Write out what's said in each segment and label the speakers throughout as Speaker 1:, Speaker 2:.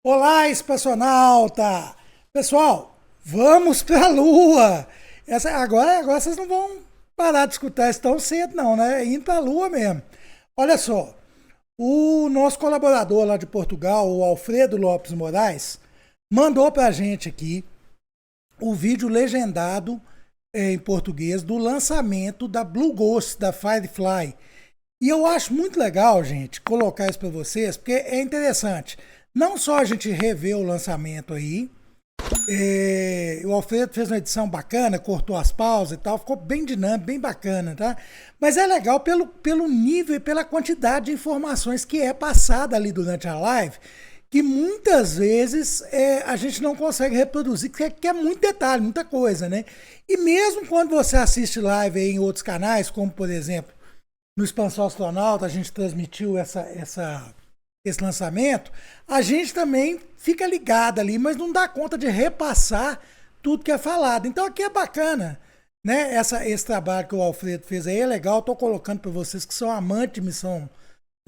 Speaker 1: Olá, espaçonauta! Pessoal, vamos para a Lua! Agora vocês não vão parar de escutar isso tão cedo, não, né? É indo para a Lua mesmo. Olha só, o nosso colaborador lá de Portugal, o Alfredo Lopes Moraes, mandou para a gente aqui o vídeo legendado em português do lançamento da GHOS, da Firefly. E eu acho muito legal, gente, colocar isso para vocês, porque é interessante. Não só a gente rever o lançamento aí, o Alfredo fez uma edição bacana, cortou as pausas e tal, ficou bem dinâmico, bem bacana, tá? Mas é legal pelo nível e pela quantidade de informações que é passada ali durante a live, que muitas vezes a gente não consegue reproduzir, que é muito detalhe, muita coisa, né? E mesmo quando você assiste live aí em outros canais, como por exemplo, no Espacial Astronauta, a gente transmitiu esse lançamento, a gente também fica ligado ali, mas não dá conta de repassar tudo que é falado. Então aqui é bacana, né? Esse trabalho que o Alfredo fez aí é legal, estou colocando para vocês que são amantes de missão,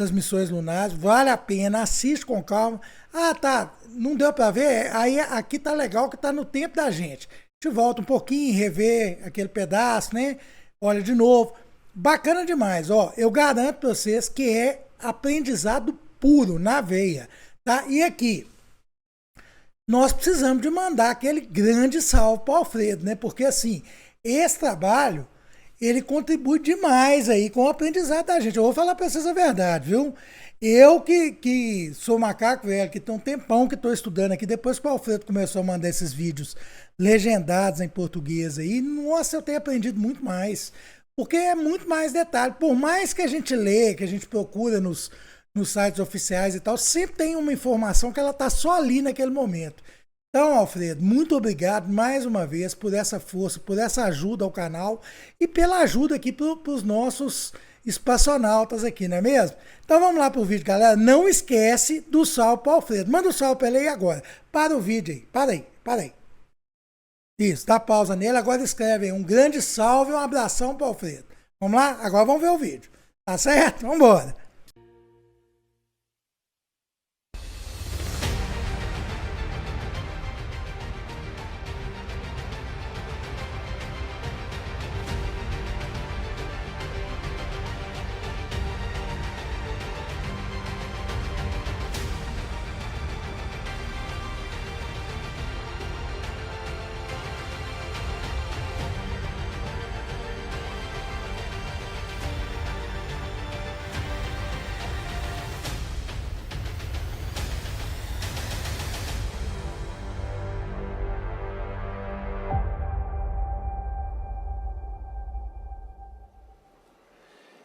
Speaker 1: das missões lunares, vale a pena, assiste com calma. Ah, tá, não deu para ver? Aí aqui tá legal que tá no tempo da gente. A gente volta um pouquinho, rever aquele pedaço, né? Olha de novo. Bacana demais, ó. Eu garanto para vocês que é aprendizado puro, na veia, tá? E aqui, nós precisamos de mandar aquele grande salve para o Alfredo, né? Porque assim, esse trabalho, ele contribui demais aí com o aprendizado da gente. Eu vou falar para vocês a verdade, viu? Eu que sou macaco velho, que tem um tempão que estou estudando aqui, depois que o Alfredo começou a mandar esses vídeos legendados em português aí, nossa, eu tenho aprendido muito mais. Porque é muito mais detalhe. Por mais que a gente lê, que a gente procura nos sites oficiais e tal, sempre tem uma informação que ela está só ali naquele momento. Então, Alfredo, muito obrigado mais uma vez por essa força, por essa ajuda ao canal e pela ajuda aqui para os nossos espaçonautas aqui, não é mesmo? Então vamos lá para o vídeo, galera. Não esquece do salve para o Alfredo. Manda o salve para ele aí agora. Para o vídeo aí. Para aí. Isso, dá pausa nele. Agora escreve aí um grande salve e um abração para o Alfredo. Vamos lá? Agora vamos ver o vídeo. Tá certo? Vamos embora.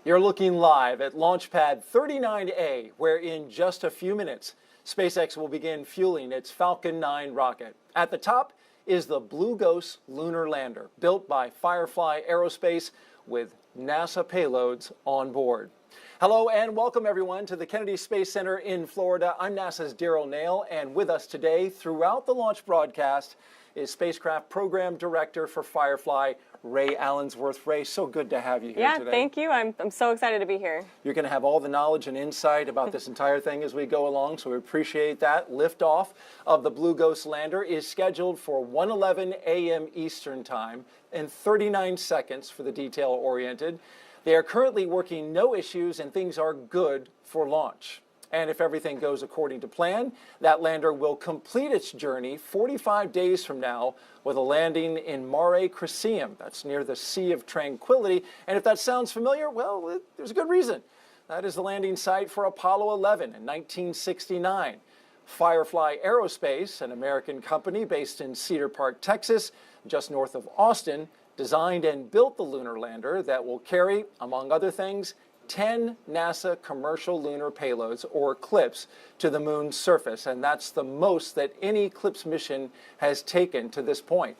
Speaker 2: You're looking live at Launch Pad 39A, where in just a few minutes, SpaceX will begin fueling its Falcon 9 rocket. At the top is the GHOS lunar lander, built by Firefly Aerospace with NASA payloads on board. Hello and welcome everyone to the Kennedy Space Center in Florida. I'm NASA's Daryl Nail, and with us today throughout the launch broadcast is Spacecraft Program Director for Firefly, Ray Allensworth. Ray, so good to have you here today.
Speaker 3: Yeah, thank you. I'm so excited to be here.
Speaker 2: You're going to have all the knowledge and insight about this entire thing as we go along, so we appreciate that. Liftoff of the GHOS lander is scheduled for 1:11 a.m. Eastern Time and 39 seconds for the detail-oriented. They are currently working no issues and things are good for launch. And if everything goes according to plan, that lander will complete its journey 45 days from now with a landing in Mare Crisium. That's near the Sea of Tranquility. And if that sounds familiar, well, there's a good reason. That is the landing site for Apollo 11 in 1969. Firefly Aerospace, an American company based in Cedar Park, Texas, just north of Austin, designed and built the lunar lander that will carry, among other things, 10 NASA commercial lunar payloads, or CLPS, to the moon's surface, and that's the most that any CLPS mission has taken to this point.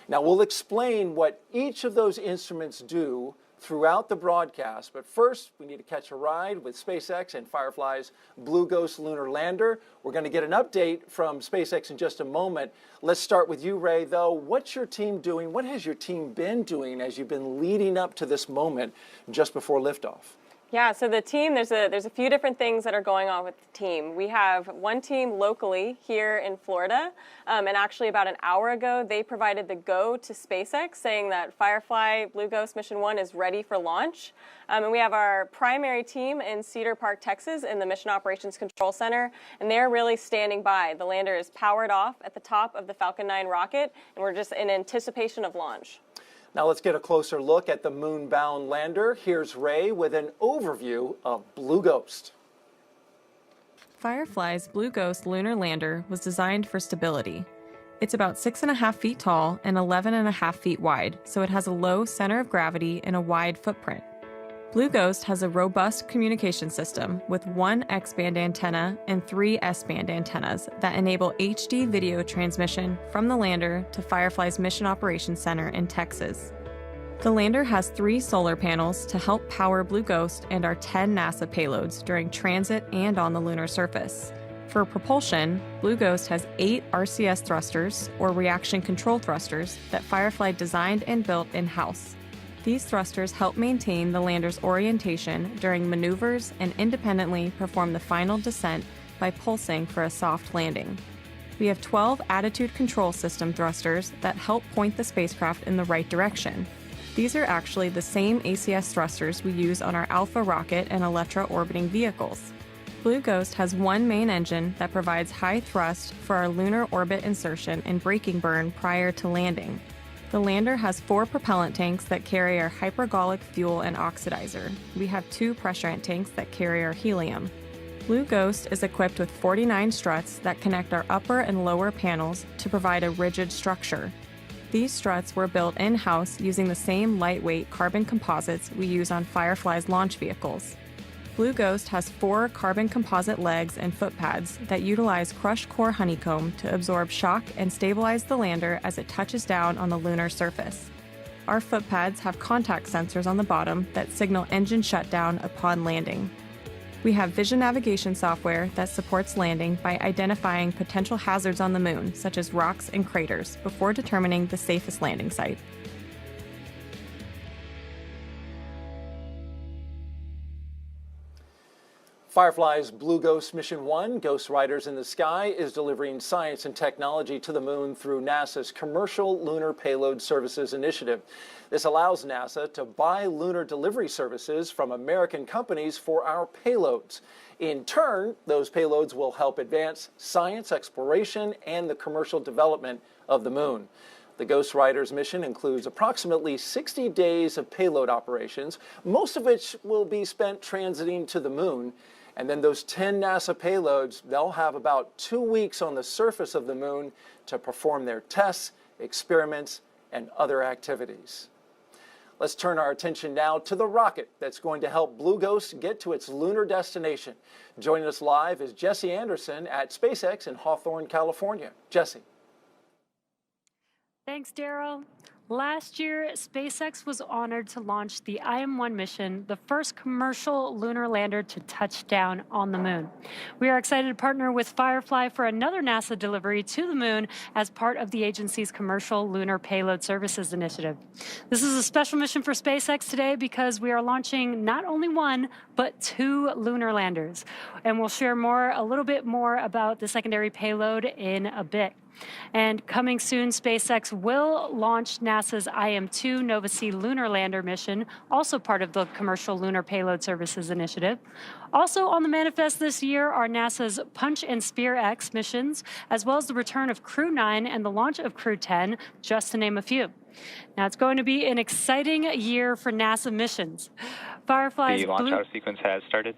Speaker 2: Now, we'll explain what each of those instruments do throughout the broadcast, but first, we need to catch a ride with SpaceX and Firefly's GHOS lunar lander. We're going to get an update from SpaceX in just a moment. Let's start with you, Ray, though. What's your team doing? What has your team been doing as you've been leading up to this moment just before liftoff?
Speaker 3: Yeah, so the team, there's a few different things that are going on with the team. We have one team locally here in Florida, and actually about an hour ago, they provided the go to SpaceX, saying that Firefly Blue Ghost Mission 1 is ready for launch. And we have our primary team in Cedar Park, Texas, in the Mission Operations Control Center, and they're really standing by. The lander is powered off at the top of the Falcon 9 rocket, and we're just in anticipation of launch.
Speaker 2: Now let's get a closer look at the moon-bound lander. Here's Ray with an overview of Blue Ghost.
Speaker 4: Firefly's Blue Ghost lunar lander was designed for stability. It's about 6.5 feet tall and 11.5 feet wide, so it has a low center of gravity and a wide footprint. Blue Ghost has a robust communication system with 1 X-band antenna and 3 S-band antennas that enable HD video transmission from the lander to Firefly's Mission Operations Center in Texas. The lander has 3 solar panels to help power Blue Ghost and our 10 NASA payloads during transit and on the lunar surface. For propulsion, Blue Ghost has 8 RCS thrusters, or reaction control thrusters, that Firefly designed and built in-house. These thrusters help maintain the lander's orientation during maneuvers and independently perform the final descent by pulsing for a soft landing. We have 12 attitude control system thrusters that help point the spacecraft in the right direction. These are actually the same ACS thrusters we use on our Alpha rocket and Electra orbiting vehicles. Blue Ghost has 1 main engine that provides high thrust for our lunar orbit insertion and braking burn prior to landing. The lander has 4 propellant tanks that carry our hypergolic fuel and oxidizer. We have 2 pressurant tanks that carry our helium. Blue Ghost is equipped with 49 struts that connect our upper and lower panels to provide a rigid structure. These struts were built in-house using the same lightweight carbon composites we use on Firefly's launch vehicles. Blue Ghost has 4 carbon composite legs and foot pads that utilize crushed core honeycomb to absorb shock and stabilize the lander as it touches down on the lunar surface. Our foot pads have contact sensors on the bottom that signal engine shutdown upon landing. We have vision navigation software that supports landing by identifying potential hazards on the moon, such as rocks and craters, before determining the safest landing site.
Speaker 2: Firefly's Blue Ghost Mission 1, Ghost Riders in the Sky, is delivering science and technology to the moon through NASA's Commercial Lunar Payload Services Initiative. This allows NASA to buy lunar delivery services from American companies for our payloads. In turn, those payloads will help advance science exploration and the commercial development of the moon. The Ghost Riders mission includes approximately 60 days of payload operations, most of which will be spent transiting to the moon. And then those 10 NASA payloads, they'll have about 2 weeks on the surface of the moon to perform their tests, experiments, and other activities. Let's turn our attention now to the rocket that's going to help Blue Ghost get to its lunar destination. Joining us live is Jesse Anderson at SpaceX in Hawthorne, California. Jesse.
Speaker 5: Thanks, Daryl. Last year, SpaceX was honored to launch the IM-1 mission, the first commercial lunar lander to touch down on the moon. We are excited to partner with Firefly for another NASA delivery to the moon as part of the agency's Commercial Lunar Payload Services Initiative. This is a special mission for SpaceX today because we are launching not only 1, but 2 lunar landers. And we'll share a little bit more about the secondary payload in a bit. And coming soon, SpaceX will launch NASA's IM-2 Nova-C lunar lander mission, also part of the Commercial Lunar Payload Services Initiative. Also on the manifest this year are NASA's Punch and Spear X missions, as well as the return of Crew 9 and the launch of Crew 10, just to name a few. Now, it's going to be an exciting year for NASA missions.
Speaker 6: The launch out sequence has started.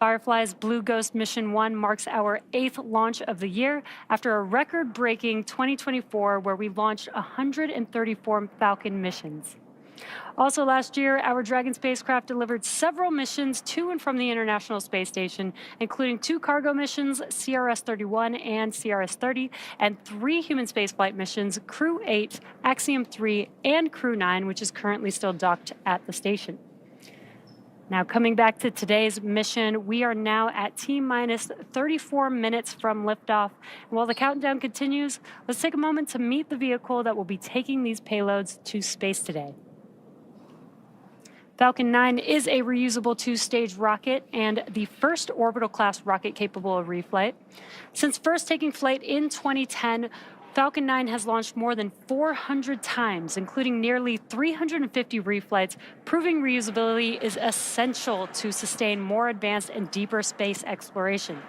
Speaker 5: Firefly's Blue Ghost Mission 1 marks our 8th launch of the year after a record-breaking 2024 where we launched 134 Falcon missions. Also last year, our Dragon spacecraft delivered several missions to and from the International Space Station, including 2 cargo missions, CRS-31 and CRS-30, and 3 human spaceflight missions, Crew 8, Axiom 3, and Crew 9, which is currently still docked at the station. Now, coming back to today's mission, we are now at T-minus 34 minutes from liftoff. And while the countdown continues, let's take a moment to meet the vehicle that will be taking these payloads to space today. Falcon 9 is a reusable two-stage rocket and the first orbital-class rocket capable of reflight. Since first taking flight in 2010, Falcon 9 has launched more than 400 times, including nearly 350 reflights, proving reusability is essential to sustain more advanced and deeper space exploration.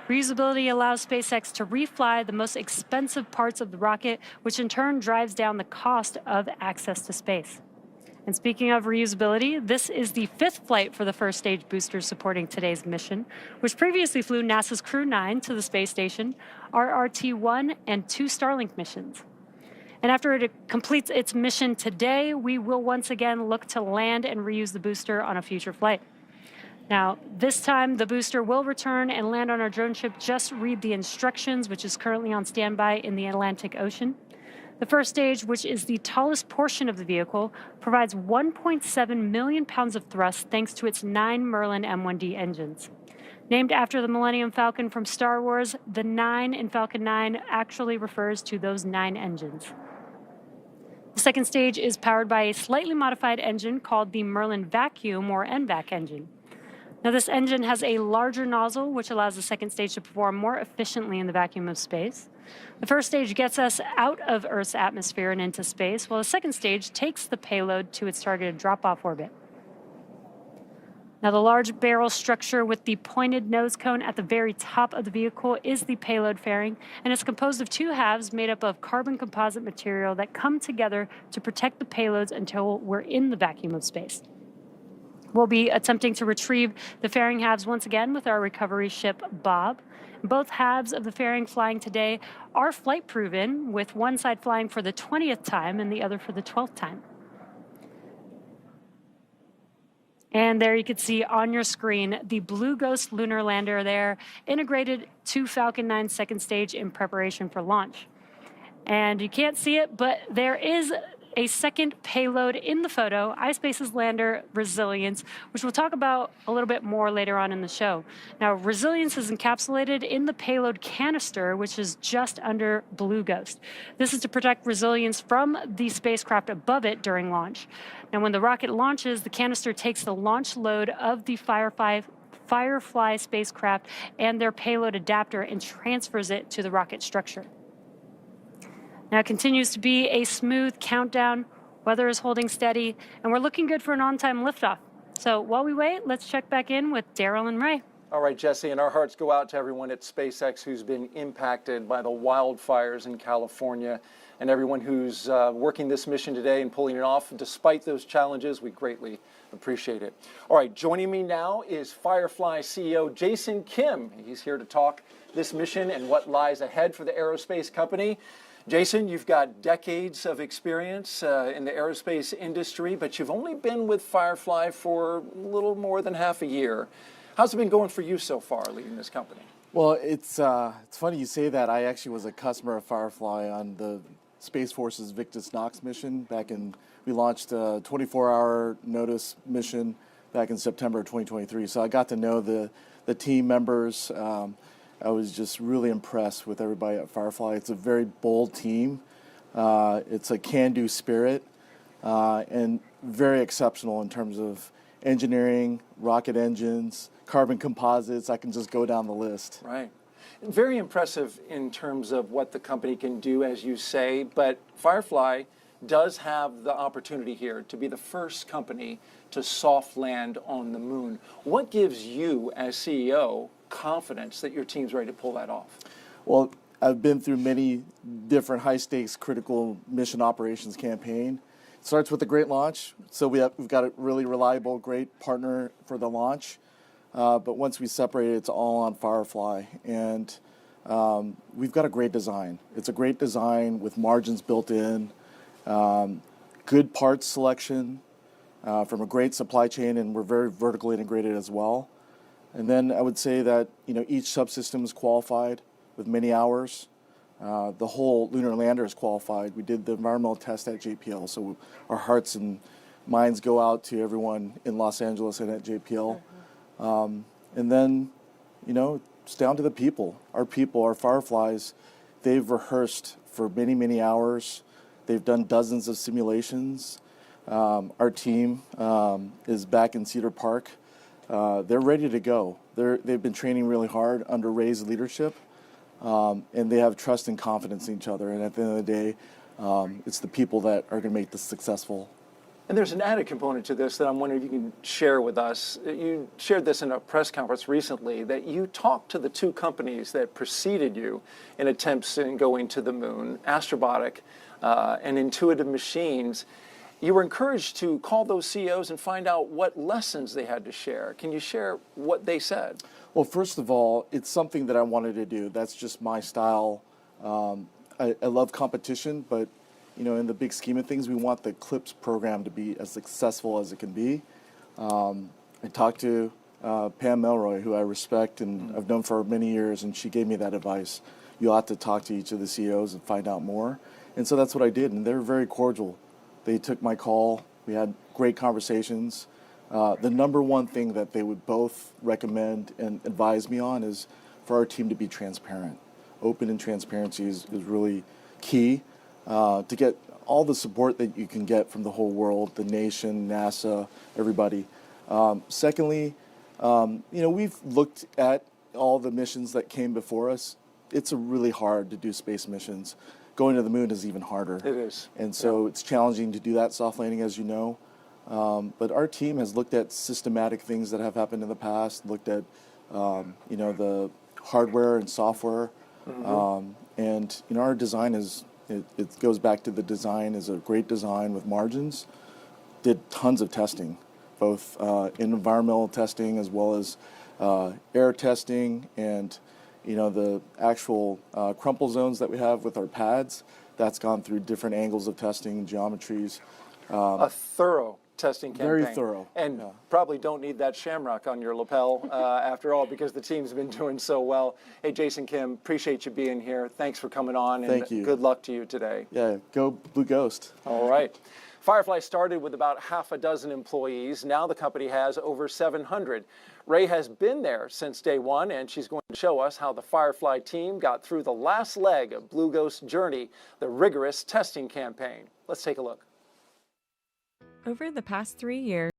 Speaker 5: Reusability allows SpaceX to refly the most expensive parts of the rocket, which in turn drives down the cost of access to space. And speaking of reusability, this is the 5th flight for the first stage boosters supporting today's mission, which previously flew NASA's Crew 9 to the space station, RRT-1, and 2 Starlink missions. And after it completes its mission today, we will once again look to land and reuse the booster on a future flight. Now, this time the booster will return and land on our drone ship. Just read the instructions, which is currently on standby in the Atlantic Ocean. The first stage, which is the tallest portion of the vehicle, provides 1.7 million pounds of thrust thanks to its 9 Merlin M1D engines. Named after the Millennium Falcon from Star Wars, the 9 in Falcon 9 actually refers to those 9 engines. The second stage is powered by a slightly modified engine called the Merlin Vacuum or NVAC engine. Now, this engine has a larger nozzle, which allows the second stage to perform more efficiently in the vacuum of space. The first stage gets us out of Earth's atmosphere and into space, while the second stage takes the payload to its targeted drop-off orbit. Now, the large barrel structure with the pointed nose cone at the very top of the vehicle is the payload fairing, and it's composed of 2 halves made up of carbon composite material that come together to protect the payloads until we're in the vacuum of space. We'll be attempting to retrieve the fairing halves once again with our recovery ship, Bob. Both halves of the fairing flying today are flight proven, with one side flying for the 20th time and the other for the 12th time. And there you can see on your screen the Blue Ghost lunar lander there, integrated to Falcon 9's second stage in preparation for launch. And you can't see it, but there is a second payload in the photo, iSpace's lander Resilience, which we'll talk about a little bit more later on in the show. Now, Resilience is encapsulated in the payload canister, which is just under Blue Ghost. This is to protect Resilience from the spacecraft above it during launch. Now, when the rocket launches, the canister takes the launch load of the Firefly spacecraft and their payload adapter and transfers it to the rocket structure. Now, it continues to be a smooth countdown. Weather is holding steady, and we're looking good for an on-time liftoff. So while we wait, let's check back in with Daryl and Ray.
Speaker 2: All right, Jesse, and our hearts go out to everyone at SpaceX who's been impacted by the wildfires in California, and everyone who's working this mission today and pulling it off. Despite those challenges, we greatly appreciate it. All right, joining me now is Firefly CEO Jason Kim. He's here to talk this mission and what lies ahead for the aerospace company. Jason, you've got decades of experience in the aerospace industry, but you've only been with Firefly for a little more than half a year. How's it been going for you so far, leading this company?
Speaker 7: Well, it's funny you say that. I actually was a customer of Firefly on the Space Force's Victus Nox mission we launched a 24-hour notice mission back in September of 2023. So I got to know the team members. I was just really impressed with everybody at Firefly. It's a very bold team. It's a can-do spirit, and very exceptional in terms of engineering, rocket engines, carbon composites. I can just go down the list.
Speaker 2: Right. Very impressive in terms of what the company can do, as you say, but Firefly does have the opportunity here to be the first company to soft land on the moon. What gives you, as CEO, confidence that your team's ready to pull that off?
Speaker 7: Well, I've been through many different high-stakes critical mission operations campaign. It starts with a great launch, so we've got a really reliable, great partner for the launch. But once we separate it, it's all on Firefly, and we've got a great design. It's a great design with margins built in, good parts selection from a great supply chain, and we're very vertically integrated as well. And then I would say that each subsystem is qualified with many hours. The whole lunar lander is qualified. We did the environmental test at JPL, so our hearts and minds go out to everyone in Los Angeles and at JPL. And then, it's down to the people. Our people, our Fireflies, they've rehearsed for many, many hours. They've done dozens of simulations. Our team is back in Cedar Park. They're ready to go. They've been training really hard under Ray's leadership, and they have trust and confidence in each other. And at the end of the day, it's the people that are going to make this successful.
Speaker 2: And there's an added component to this that I'm wondering if you can share with us. You shared this in a press conference recently, that you talked to the two companies that preceded you in attempts in going to the moon, Astrobotic and Intuitive Machines. You were encouraged to call those CEOs and find out what lessons they had to share. Can you share what they said?
Speaker 7: Well, first of all, it's something that I wanted to do. That's just my style. I love competition, but in the big scheme of things, we want the CLPS program to be as successful as it can be. I talked to Pam Melroy, who I respect and I've known for many years, and she gave me that advice. You ought to talk to each of the CEOs and find out more. And so that's what I did, and they're very cordial. They took my call. We had great conversations. The number one thing that they would both recommend and advise me on is for our team to be transparent. Open and transparency is really key. To get all the support that you can get from the whole world, the nation, NASA, everybody. Secondly, we've looked at all the missions that came before us. It's really hard to do space missions. Going to the moon is even harder.
Speaker 2: It is.
Speaker 7: And so it's challenging to do that soft landing, as you know. But our team has looked at systematic things that have happened in the past, looked at, the hardware and software. And our design is, it goes back to the design is a great design with margins. Did tons of testing, both in environmental testing as well as air testing, and the actual crumple zones that we have with our pads. That's gone through different angles of testing, geometries.
Speaker 2: A thorough testing campaign.
Speaker 7: Very thorough.
Speaker 2: And probably don't need that shamrock on your lapel after all, because the team's been doing so well. Hey, Jason Kim, appreciate you being here. Thanks for coming on. And
Speaker 7: Thank you.
Speaker 2: Good luck to you today.
Speaker 7: Yeah, go Blue Ghost.
Speaker 2: All right. Firefly started with about half a dozen employees. Now the company has over 700. Ray has been there since day one, and she's going to show us how the Firefly team got through the last leg of Blue Ghost's journey, the rigorous testing campaign. Let's take a look.
Speaker 4: Over the past 3 years,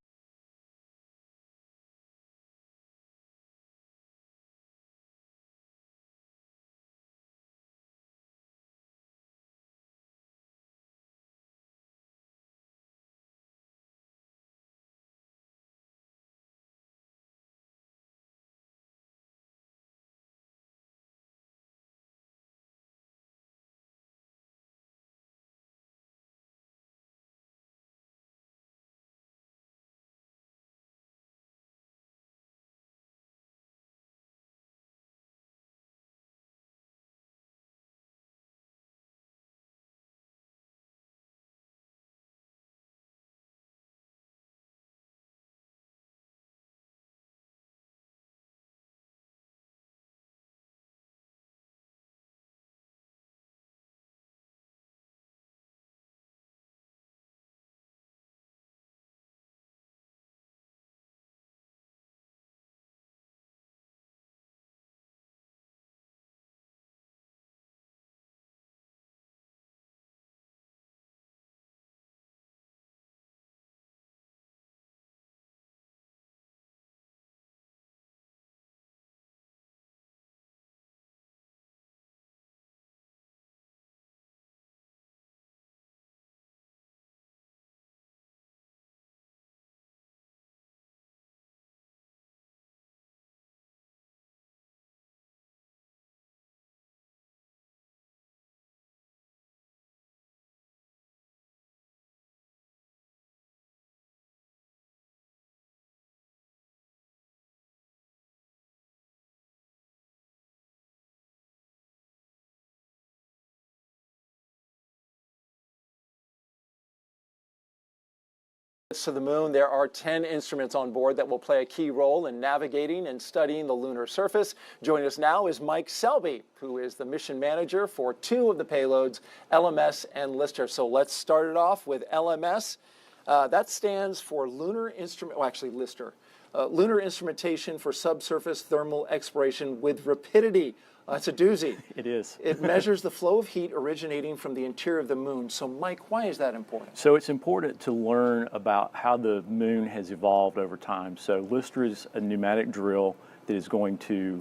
Speaker 2: To the moon, there are 10 instruments on board that will play a key role in navigating and studying the lunar surface. Joining us now is Mike Selby, who is the mission manager for 2 of the payloads, LMS and Lister. So let's start it off with LMS. That stands for Lunar Instrument, well, actually Lister. Lunar instrumentation for subsurface thermal exploration with rapidity. That's a doozy.
Speaker 8: It is.
Speaker 2: It measures the flow of heat originating from the interior of the moon. So, Mike, why is that important?
Speaker 8: So it's important to learn about how the moon has evolved over time. So Lister is a pneumatic drill that is going to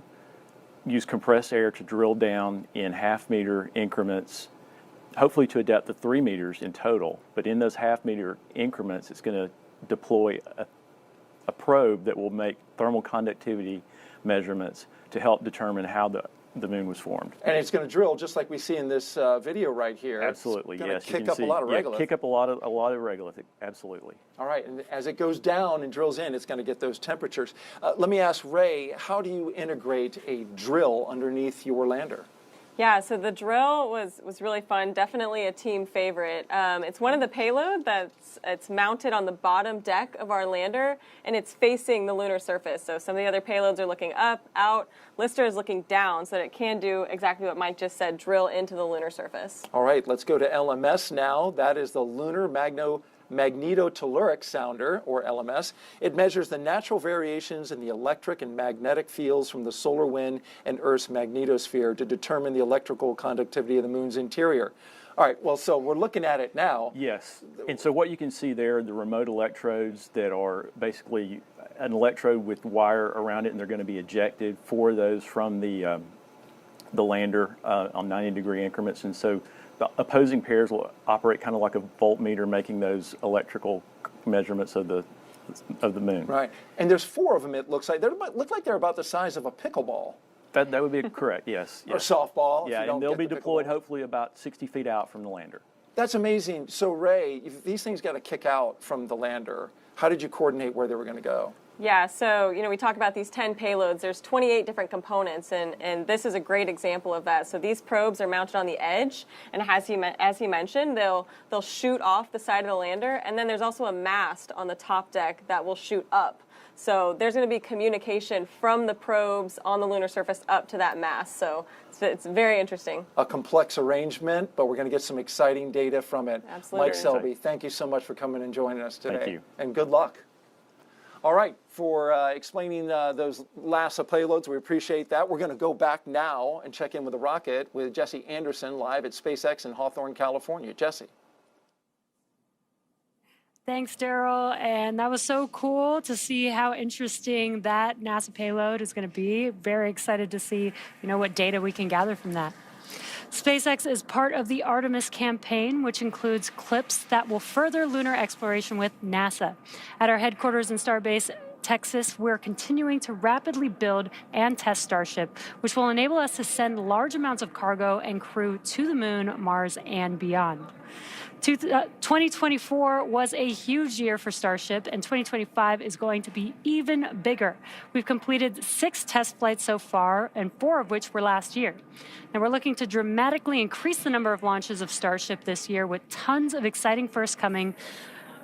Speaker 8: use compressed air to drill down in half-meter increments, hopefully to a depth of 3 meters in total. But in those half-meter increments, it's going to deploy a probe that will make thermal conductivity measurements to help determine how the moon was formed.
Speaker 2: And it's going to drill just like we see in this video right here.
Speaker 8: Absolutely,
Speaker 2: it's
Speaker 8: yes.
Speaker 2: Kick up a lot of regolith.
Speaker 8: Kick up a lot of regolith, absolutely.
Speaker 2: All right, and as it goes down and drills in, it's going to get those temperatures. Let me ask Ray, how do you integrate a drill underneath your lander?
Speaker 3: Yeah, so the drill was really fun. Definitely a team favorite. It's one of the payload it's mounted on the bottom deck of our lander, and it's facing the lunar surface. So some of the other payloads are looking up, out. Lister is looking down, so that it can do exactly what Mike just said, drill into the lunar surface.
Speaker 2: All right, let's go to LMS now. That is the Lunar Magnetotelluric Sounder, or LMS. It measures the natural variations in the electric and magnetic fields from the solar wind and Earth's magnetosphere to determine the electrical conductivity of the moon's interior. All right, well, so we're looking at it now.
Speaker 8: Yes, and so what you can see there are the remote electrodes that are basically an electrode with wire around it, and they're going to be ejected, 4 of those from the lander on 90-degree increments, and so the opposing pairs will operate kind of like a voltmeter, making those electrical measurements of the moon.
Speaker 2: Right, and there's 4 of them. It looks like they look like they're about the size of a pickleball.
Speaker 8: That would be correct. Yes.
Speaker 2: Or softball.
Speaker 8: Yeah, and they'll be deployed hopefully about 60 feet out from the lander.
Speaker 2: That's amazing. So Ray, if these things got to kick out from the lander, how did you coordinate where they were going to go?
Speaker 3: Yeah, so we talk about these 10 payloads. There's 28 different components, and this is a great example of that. So these probes are mounted on the edge, and as he mentioned, they'll shoot off the side of the lander, and then there's also a mast on the top deck that will shoot up. So there's going to be communication from the probes on the lunar surface up to that mast. So it's very interesting.
Speaker 2: A complex arrangement, but we're going to get some exciting data from it.
Speaker 3: Absolutely.
Speaker 2: Mike Selby, thank you so much for coming and joining us today.
Speaker 8: Thank you.
Speaker 2: And good luck. All right, for explaining those NASA payloads, we appreciate that. We're going to go back now and check in with the rocket with Jesse Anderson live at SpaceX in Hawthorne, California. Jesse.
Speaker 5: Thanks, Daryl. And that was so cool to see how interesting that NASA payload is going to be. Very excited to see, what data we can gather from that. SpaceX is part of the Artemis campaign, which includes clips that will further lunar exploration with NASA. At our headquarters in Starbase, Texas, we're continuing to rapidly build and test Starship, which will enable us to send large amounts of cargo and crew to the moon, Mars, and beyond. 2024 was a huge year for Starship, and 2025 is going to be even bigger. We've completed 6 test flights so far, and 4 of which were last year. And we're looking to dramatically increase the number of launches of Starship this year with tons of exciting firsts coming,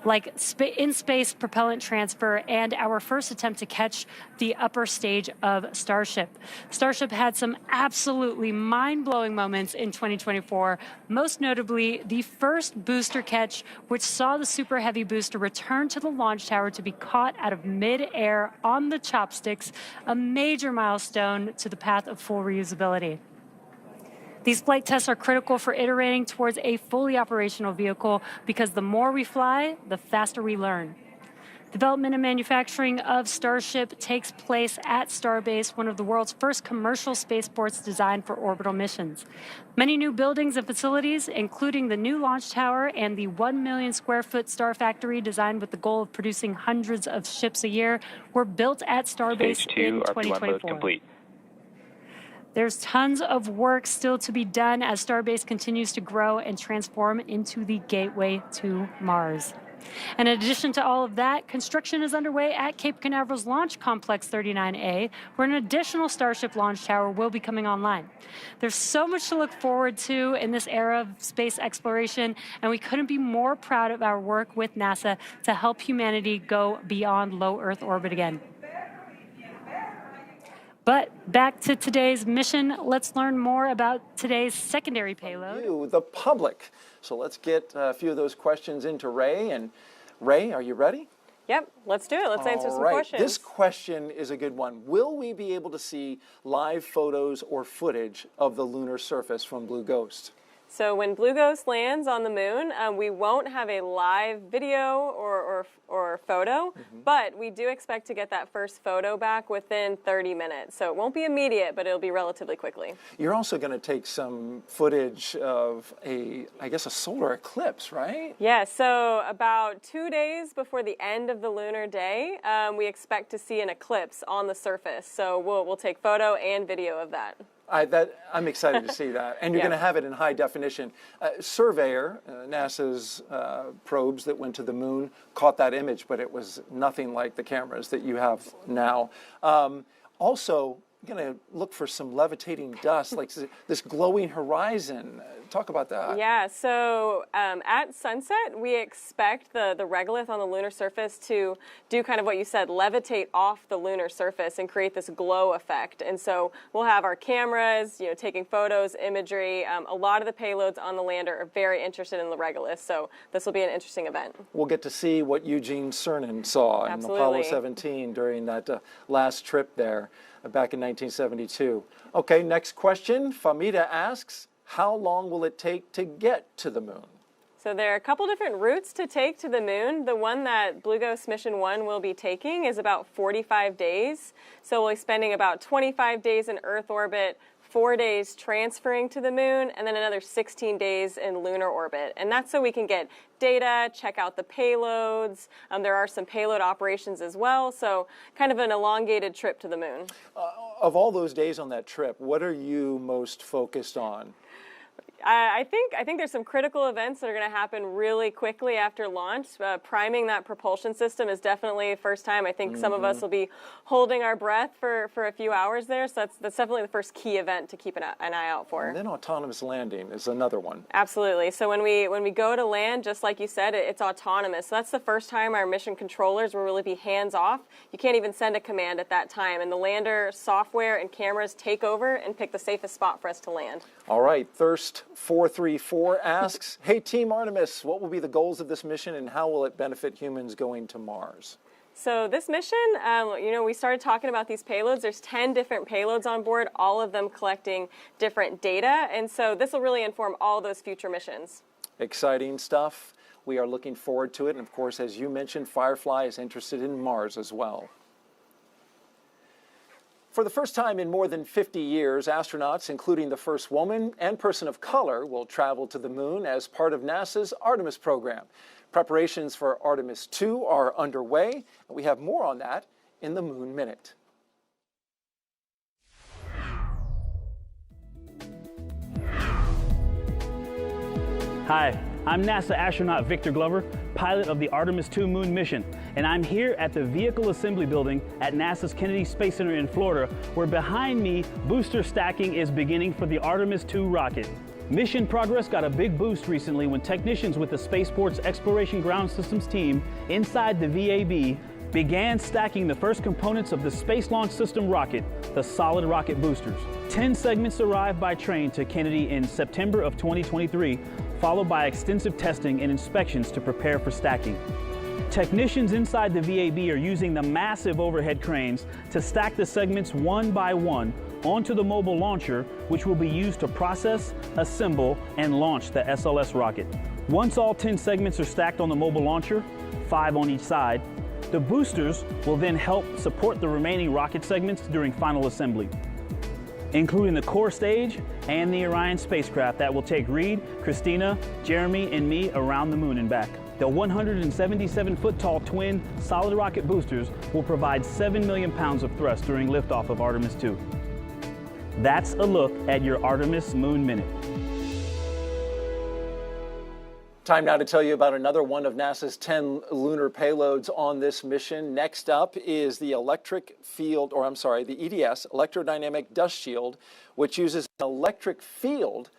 Speaker 5: like in-space propellant transfer and our first attempt to catch the upper stage of Starship. Starship had some absolutely mind-blowing moments in 2024, most notably the first booster catch, which saw the Super Heavy booster return to the launch tower to be caught out of mid-air on the chopsticks, a major milestone to the path of full reusability. These flight tests are critical for iterating towards a fully operational vehicle because the more we fly, the faster we learn. Development and manufacturing of Starship takes place at Starbase, one of the world's first commercial spaceports designed for orbital missions. Many new buildings and facilities, including the new launch tower and the 1 million square foot Star Factory designed with the goal of producing hundreds of ships a year, were built at Starbase in 2024.
Speaker 6: Complete.
Speaker 5: There's tons of work still to be done as Starbase continues to grow and transform into the gateway to Mars. And in addition to all of that, construction is underway at Cape Canaveral's Launch Complex 39A, where an additional Starship launch tower will be coming online. There's so much to look forward to in this era of space exploration, and we couldn't be more proud of our work with NASA to help humanity go beyond low Earth orbit again. But back to today's mission, let's learn more about today's secondary payload.
Speaker 2: You, the public. So let's get a few of those questions into Ray. And Ray, are you ready?
Speaker 3: Yep, let's do it. Let's answer some questions.
Speaker 2: This question is a good one. Will we be able to see live photos or footage of the lunar surface from Blue Ghost?
Speaker 3: So when Blue Ghost lands on the moon, we won't have a live video or photo, but we do expect to get that first photo back within 30 minutes. So it won't be immediate, but it'll be relatively quickly.
Speaker 2: You're also going to take some footage of I guess a solar eclipse, right?
Speaker 3: Yeah, so about 2 days before the end of the lunar day, we expect to see an eclipse on the surface. So we'll take photo and video of that.
Speaker 2: I'm excited to see that. And you're going to have it in high definition. Surveyor, NASA's probes that went to the moon, caught that image, but it was nothing like the cameras that you have now. Also, you're going to look for some levitating dust, like this glowing horizon. Talk about that.
Speaker 3: Yeah, so at sunset, we expect the regolith on the lunar surface to do kind of what you said, levitate off the lunar surface and create this glow effect. And so we'll have our cameras, taking photos, imagery. A lot of the payloads on the lander are very interested in the regolith, so this will be an interesting event.
Speaker 2: We'll get to see what Eugene Cernan saw in Apollo 17 during that last trip there back in 1972. Okay, next question. Famita asks, how long will it take to get to the moon?
Speaker 3: So there are a couple different routes to take to the moon. The one that Blue Ghost Mission 1 will be taking is about 45 days. So we'll be spending about 25 days in Earth orbit, 4 days transferring to the moon, and then another 16 days in lunar orbit. And that's so we can get data, check out the payloads. There are some payload operations as well, so kind of an elongated trip to the moon.
Speaker 2: Of all those days on that trip, what are you most focused on?
Speaker 3: I think there's some critical events that are going to happen really quickly after launch. Priming that propulsion system is definitely the first time. I think some of us will be holding our breath for a few hours there. So that's definitely the first key event to keep an eye out for.
Speaker 2: And then autonomous landing is another one.
Speaker 3: Absolutely. So when we go to land, just like you said, it's autonomous. So that's the first time our mission controllers will really be hands off. You can't even send a command at that time. And the lander software and cameras take over and pick the safest spot for us to land.
Speaker 2: All right, Thirst434 asks, hey, Team Artemis, what will be the goals of this mission and how will it benefit humans going to Mars?
Speaker 3: So this mission, we started talking about these payloads. There's 10 different payloads on board, all of them collecting different data. And so this will really inform all those future missions. Exciting stuff.
Speaker 2: We are looking forward to it. And of course, as you mentioned, Firefly is interested in Mars as well. For the first time in more than 50 years, astronauts, including the first woman and person of color, will travel to the moon as part of NASA's Artemis program. Preparations for Artemis 2 are underway, and we have more on that in the Moon Minute.
Speaker 9: Hi, I'm NASA astronaut Victor Glover, pilot of the Artemis 2 moon mission, and I'm here at the Vehicle Assembly Building at NASA's Kennedy Space Center in Florida, where behind me, booster stacking is beginning for the Artemis 2 rocket. Mission progress got a big boost recently when technicians with the Spaceport's Exploration Ground Systems team inside the VAB began stacking the first components of the Space Launch System rocket, the solid rocket boosters. 10 segments arrived by train to Kennedy in September of 2023, followed by extensive testing and inspections to prepare for stacking. Technicians inside the VAB are using the massive overhead cranes to stack the segments one by one onto the mobile launcher, which will be used to process, assemble, and launch the SLS rocket. Once all 10 segments are stacked on the mobile launcher, 5 on each side, the boosters will then help support the remaining rocket segments during final assembly, including the core stage and the Orion spacecraft that will take Reed, Christina, Jeremy, and me around the moon and back. The 177-foot-tall twin solid rocket boosters will provide 7 million pounds of thrust during liftoff of Artemis 2. That's a look at your Artemis Moon Minute.
Speaker 2: Time now to tell you about another one of NASA's 10 lunar payloads on this mission. Next up is the the EDS, Electrodynamic Dust Shield, which uses an electric field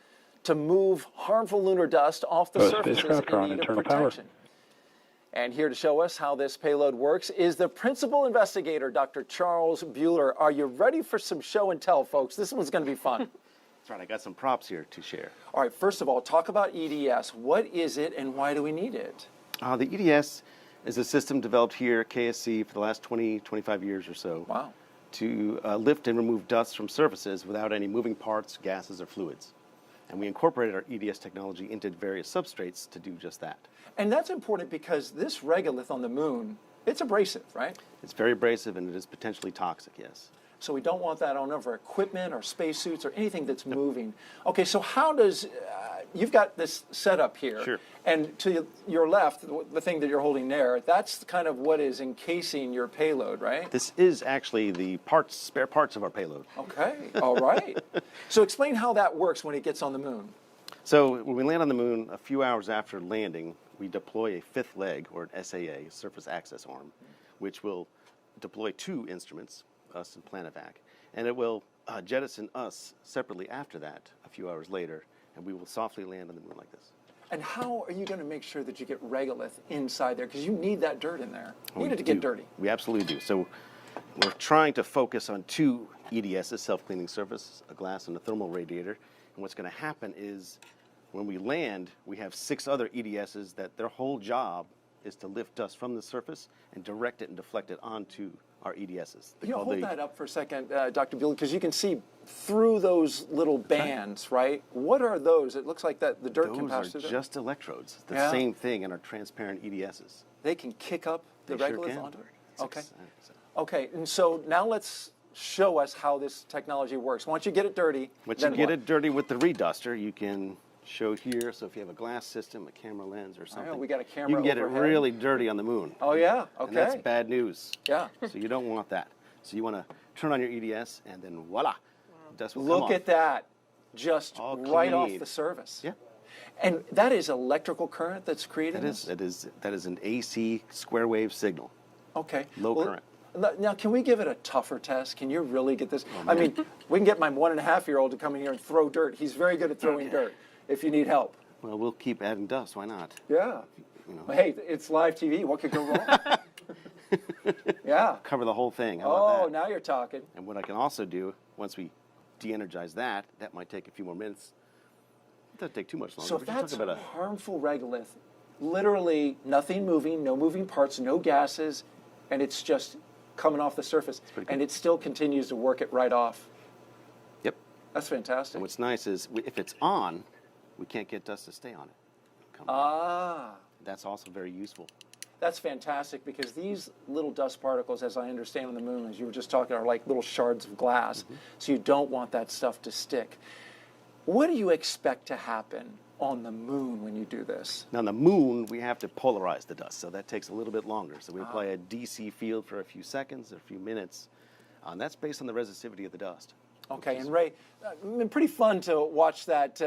Speaker 2: to move harmful lunar dust off the surfaces in need of protection. And here to show us how this payload works is the principal investigator, Dr. Charles Bueller. Are you ready for some show and tell, folks? This one's going to be fun.
Speaker 10: That's right, I got some props here to share.
Speaker 2: All right, first of all, talk about EDS. What is it and why do we need it?
Speaker 10: The EDS is a system developed here at KSC for the last 20, 25 years or so.
Speaker 2: Wow.
Speaker 10: To lift and remove dust from surfaces without any moving parts, gases, or fluids. And we incorporated our EDS technology into various substrates to do just that.
Speaker 2: And that's important because this regolith on the moon, it's abrasive, right?
Speaker 10: It's very abrasive and it is potentially toxic, yes.
Speaker 2: So we don't want that on our equipment or spacesuits or anything that's moving. Okay, so how does, you've got this setup here.
Speaker 10: Sure.
Speaker 2: And to your left, the thing that you're holding there, that's kind of what is encasing your payload, right?
Speaker 10: This is actually the spare parts of our payload.
Speaker 2: Okay, all right. So explain how that works when it gets on the moon.
Speaker 10: So when we land on the moon, a few hours after landing, we deploy a fifth leg, or an SAA, Surface Access Arm, which will deploy 2 instruments, us and Planivac, and it will jettison us separately after that, a few hours later, and we will softly land on the moon like this.
Speaker 2: And how are you going to make sure that you get regolith inside there? Because you need that dirt in there. You need it to
Speaker 10: do.
Speaker 2: get dirty.
Speaker 10: We absolutely do. So we're trying to focus on 2 EDSs, self-cleaning surface, a glass and a thermal radiator. And what's going to happen is when we land, we have 6 other EDSs that their whole job is to lift dust from the surface and direct it and deflect it onto our EDSs.
Speaker 2: Hold that up for a second, Dr. Buell, because you can see through those little bands, right? What are those? It looks like that the dirt can pass through
Speaker 10: them. Those are just electrodes. The
Speaker 2: Yeah.
Speaker 10: same thing in our transparent EDSs.
Speaker 2: They can kick up the regolith
Speaker 10: sure
Speaker 2: onto it?
Speaker 10: Okay.
Speaker 2: Okay, and so now let's show us how this technology works. Once you get it dirty,
Speaker 10: Once
Speaker 2: then
Speaker 10: you get
Speaker 2: what?
Speaker 10: it dirty with the reduster, you can show here. So if you have a glass system, a camera lens, or something,
Speaker 2: we got a camera
Speaker 10: you can get
Speaker 2: overhead.
Speaker 10: it really dirty on the moon.
Speaker 2: Oh, yeah? Okay.
Speaker 10: And that's bad news.
Speaker 2: Yeah.
Speaker 10: So you don't want that. So you want to turn on your EDS, and then voila, dust will come off.
Speaker 2: Look at that, just
Speaker 10: All
Speaker 2: right off
Speaker 10: clean.
Speaker 2: the surface.
Speaker 10: Yeah.
Speaker 2: And that is electrical current that's creating
Speaker 10: That is an AC square wave signal.
Speaker 2: Okay.
Speaker 10: Low current.
Speaker 2: Now, can we give it a tougher test? Can you really get this? I mean, we can get my 1.5-year-old to come in here and throw dirt. He's very good at throwing dirt if you need help.
Speaker 10: Well, we'll keep adding dust. Why not?
Speaker 2: Yeah.
Speaker 10: You know.
Speaker 2: Hey, it's live TV. What could go wrong? Yeah.
Speaker 10: Cover the whole thing. How about that?
Speaker 2: Now you're talking.
Speaker 10: And what I can also do, once we de-energize that might take a few more minutes. It doesn't take too much longer.
Speaker 2: So if that's harmful regolith, literally nothing moving, no moving parts, no gases, and it's just coming off the surface, and it still continues to work it right off.
Speaker 10: Yep.
Speaker 2: That's fantastic.
Speaker 10: And what's nice is if it's on, we can't get dust to stay on it. That's also very useful.
Speaker 2: That's fantastic because these little dust particles, as I understand on the moon, as you were just talking, are like little shards of glass. So you don't want that stuff to stick. What do you expect to happen on the moon when you do this?
Speaker 10: Now, on the moon, we have to polarize the dust, so that takes a little bit longer. So we apply a DC field for a few seconds or a few minutes, and that's based on the resistivity of the dust.
Speaker 2: Okay, and Ray, been pretty fun to watch that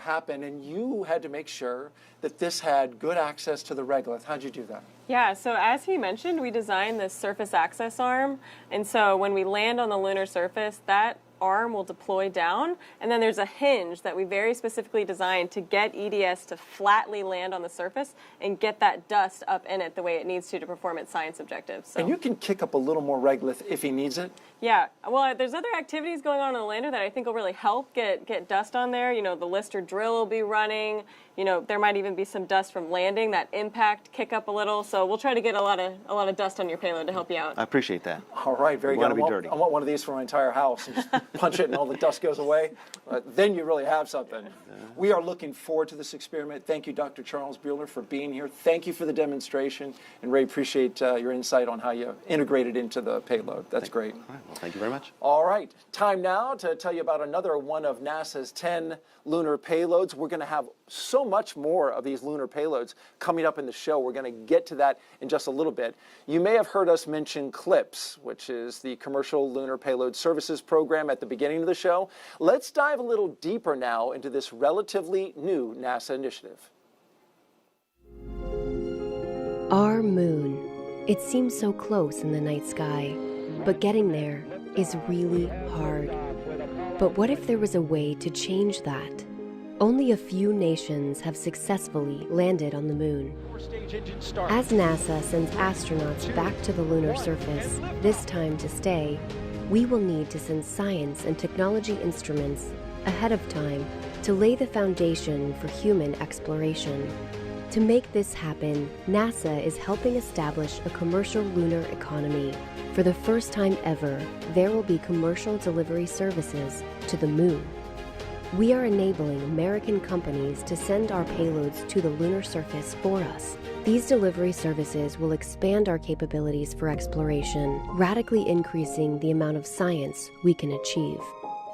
Speaker 2: happen, and you had to make sure that this had good access to the regolith. How'd you do that?
Speaker 3: Yeah, so as he mentioned, we designed this surface access arm, and so when we land on the lunar surface, that arm will deploy down, and then there's a hinge that we very specifically designed to get EDS to flatly land on the surface and get that dust up in it the way it needs to perform its science objectives. So.
Speaker 2: And you can kick up a little more regolith if he needs it?
Speaker 3: Yeah, well, there's other activities going on the lander that I think will really help get dust on there. You know, the Lister drill will be running. You know, there might even be some dust from landing, that impact kick up a little. So we'll try to get a lot of dust on your payload to help you out.
Speaker 10: I appreciate that.
Speaker 2: All right, very good.
Speaker 10: I
Speaker 2: want one of these for my entire house. And just punch it and all the dust goes away. Then you really have something. We are looking forward to this experiment. Thank you, Dr. Charles Bueller, for being here. Thank you for the demonstration. And Ray, appreciate your insight on how you integrate it into the payload. That's great.
Speaker 10: All right, well, thank you very much.
Speaker 2: All right, time now to tell you about another one of NASA's 10 lunar payloads. We're going to have so much more of these lunar payloads coming up in the show. We're going to get to that in just a little bit. You may have heard us mention CLPS, which is the Commercial Lunar Payload Services Program, at the beginning of the show. Let's dive a little deeper now into this relatively new NASA initiative.
Speaker 11: Our moon. It seems so close in the night sky, but getting there is really hard. But what if there was a way to change that? Only a few nations have successfully landed on the moon. As NASA sends astronauts back to the lunar surface, this time to stay, we will need to send science and technology instruments ahead of time to lay the foundation for human exploration. To make this happen, NASA is helping establish a commercial lunar economy. For the first time ever, there will be commercial delivery services to the moon. We are enabling American companies to send our payloads to the lunar surface for us. These delivery services will expand our capabilities for exploration, radically increasing the amount of science we can achieve.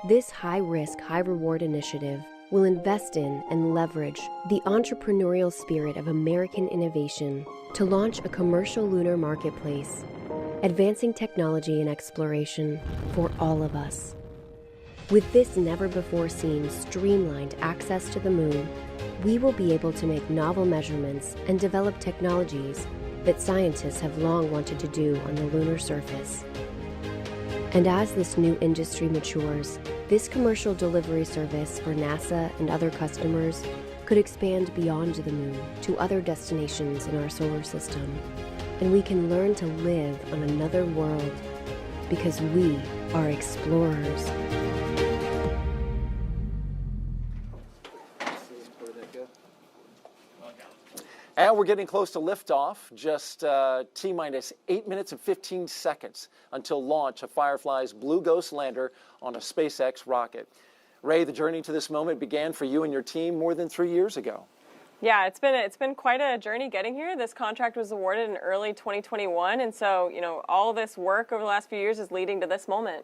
Speaker 11: This high-risk, high-reward initiative will invest in and leverage the entrepreneurial spirit of American innovation to launch a commercial lunar marketplace, advancing technology and exploration for all of us. With this never-before-seen streamlined access to the moon, we will be able to make novel measurements and develop technologies that scientists have long wanted to do on the lunar surface. And as this new industry matures, this commercial delivery service for NASA and other customers could expand beyond the moon to other destinations in our solar system. And we can learn to live on another world because we are explorers.
Speaker 2: And we're getting close to liftoff, just T-minus 8 minutes and 15 seconds until launch of Firefly's Blue Ghost lander on a SpaceX rocket. Ray, the journey to this moment began for you and your team more than 3 years ago.
Speaker 3: Yeah, it's been quite a journey getting here. This contract was awarded in early 2021, and so, all this work over the last few years is leading to this moment.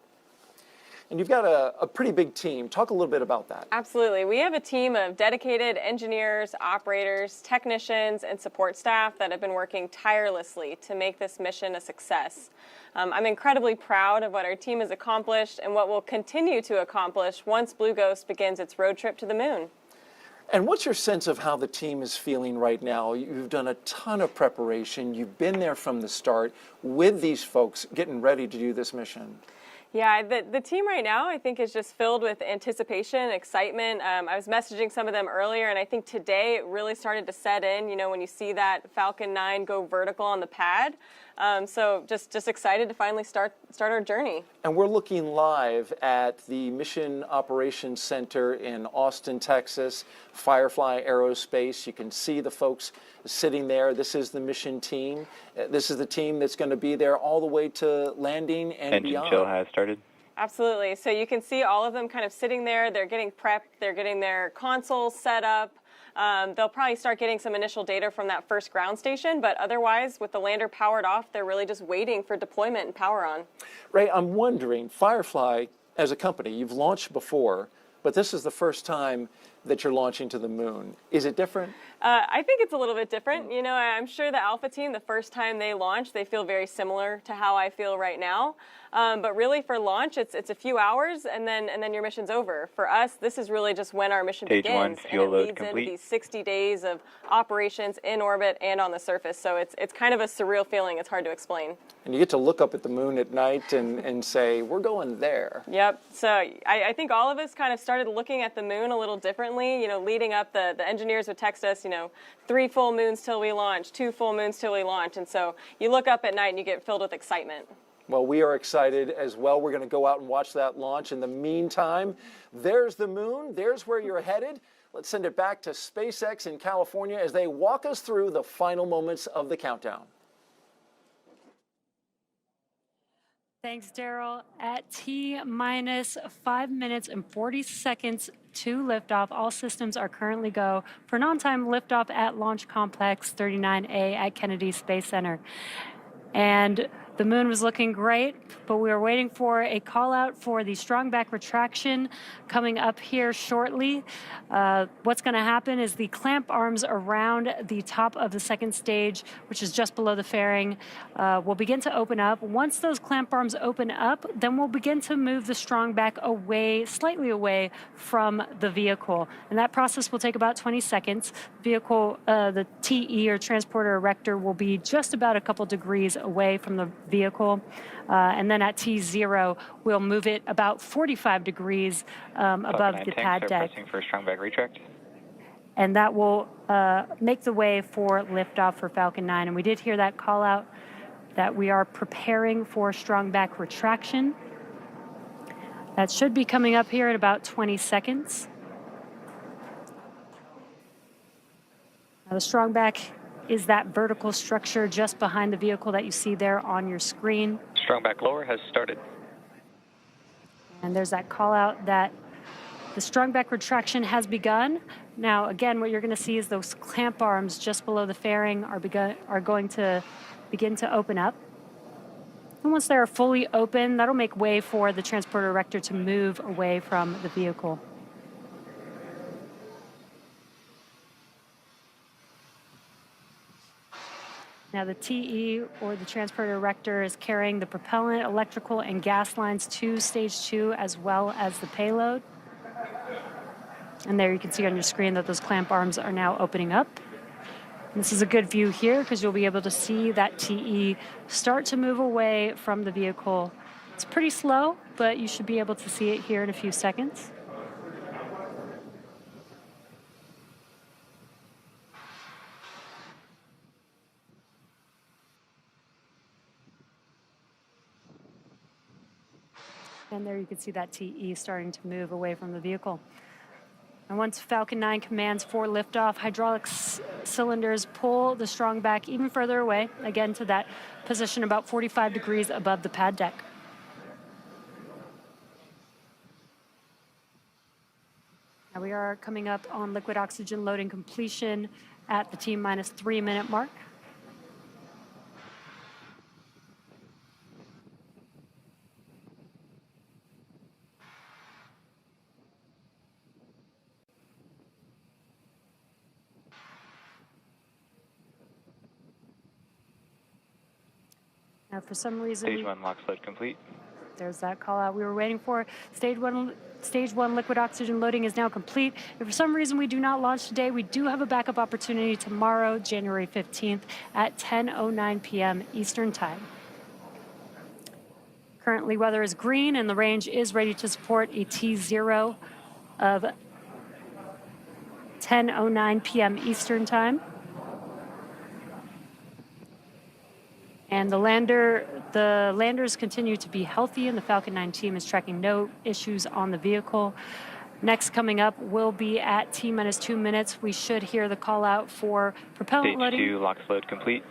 Speaker 2: And you've got a pretty big team. Talk a little bit about that.
Speaker 3: Absolutely. We have a team of dedicated engineers, operators, technicians, and support staff that have been working tirelessly to make this mission a success. I'm incredibly proud of what our team has accomplished and what we'll continue to accomplish once Blue Ghost begins its road trip to the moon.
Speaker 2: And what's your sense of how the team is feeling right now? You've done a ton of preparation. You've been there from the start with these folks getting ready to do this mission.
Speaker 3: Yeah, the team right now, I think, is just filled with anticipation, excitement. I was messaging some of them earlier, and I think today it really started to set in, when you see that Falcon 9 go vertical on the pad. So just excited to finally start our journey.
Speaker 2: And we're looking live at the Mission Operations Center in Austin, Texas, Firefly Aerospace. You can see the folks sitting there. This is the mission team. This is the team that's going to be there all the way to landing and beyond.
Speaker 6: Engine chill has started.
Speaker 3: Absolutely. So you can see all of them kind of sitting there. They're getting prepped. They're getting their consoles set up. They'll probably start getting some initial data from that first ground station, but otherwise, with the lander powered off, they're really just waiting for deployment and power on.
Speaker 2: Ray, I'm wondering, Firefly, as a company, you've launched before, but this is the first time that you're launching to the moon. Is it different?
Speaker 3: I think it's a little bit different. I'm sure the Alpha team, the first time they launch, they feel very similar to how I feel right now. But really, for launch, it's a few hours, and then your mission's over. For us, this is really just when our mission begins, and it leads into these 60 days of operations in orbit and on the surface. So it's kind of a surreal feeling. It's hard to explain. And you get to look up at the moon at night and say, we're going there. Yep. So I think all of us kind of started looking at the moon a little differently. Leading up, the engineers would text us, 3 full moons till we launch, 2 full moons till we launch. And so you look up at night and you get filled with excitement. Well, we are excited as well. We're going to go out and watch that launch. In the meantime, there's the moon. There's where you're headed. Let's send it back to SpaceX in California as they walk us through the final moments of the countdown.
Speaker 5: Thanks, Daryl. At T-minus 5 minutes and 40 seconds to liftoff, all systems are currently go for an on-time liftoff at Launch Complex 39A at Kennedy Space Center. And the moon was looking great, but we were waiting for a call out for the strong back retraction coming up here shortly. What's going to happen is the clamp arms around the top of the second stage, which is just below the fairing, will begin to open up. Once those clamp arms open up, then we'll begin to move the strong back away, slightly away from the vehicle. And that process will take about 20 seconds. Vehicle, the TE or transporter erector will be just about a couple degrees away from the vehicle. And then at T0, we'll move it about 45 degrees above the pad deck.
Speaker 6: Pressing for strong back retract.
Speaker 5: And that will make the way for liftoff for Falcon 9. And we did hear that call out that we are preparing for strong back retraction. That should be coming up here in about 20 seconds. Now, the strongback is that vertical structure just behind the vehicle that you see there on your screen.
Speaker 6: Strongback lower has started.
Speaker 5: And there's that call out that the strongback retraction has begun. Now, again, what you're going to see is those clamp arms just below the fairing are going to begin to open up. And once they are fully open, that'll make way for the transporter erector to move away from the vehicle. Now, the TE, or the transporter erector, is carrying the propellant, electrical, and gas lines to stage 2, as well as the payload. And there you can see on your screen that those clamp arms are now opening up. And this is a good view here because you'll be able to see that TE start to move away from the vehicle. It's pretty slow, but you should be able to see it here in a few seconds. And there you can see that TE starting to move away from the vehicle. And once Falcon 9 commands for liftoff, hydraulic cylinders pull the strongback even further away, again to that position about 45 degrees above the pad deck. Now we are coming up on liquid oxygen loading completion at the T-minus 3-minute mark. Now, for some reason,
Speaker 6: Stage 1 LOX load complete.
Speaker 5: There's that call out we were waiting for. Stage one liquid oxygen loading is now complete. If for some reason we do not launch today, we do have a backup opportunity tomorrow, January 15th at 10:09 p.m. Eastern Time. Currently, weather is green and the range is ready to support a T0 of 10:09 p.m. Eastern Time. And the landers continue to be healthy, and the Falcon 9 team is tracking no issues on the vehicle. Next coming up will be at T-minus 2 minutes. We should hear the call out for propellant loading.
Speaker 6: Stage 2 LOX load complete.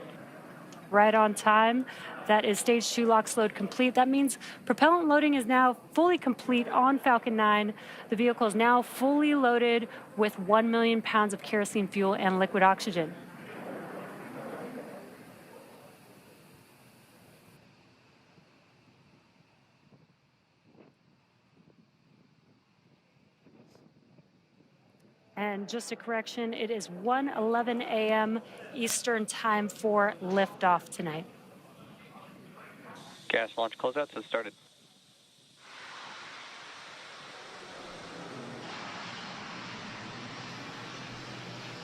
Speaker 5: Right on time. That is stage 2 LOX load complete. That means propellant loading is now fully complete on Falcon 9. The vehicle is now fully loaded with 1 million pounds of kerosene fuel and liquid oxygen. And just a correction, it is 1:11 a.m. Eastern Time for liftoff tonight.
Speaker 6: Gas launch closeouts has started.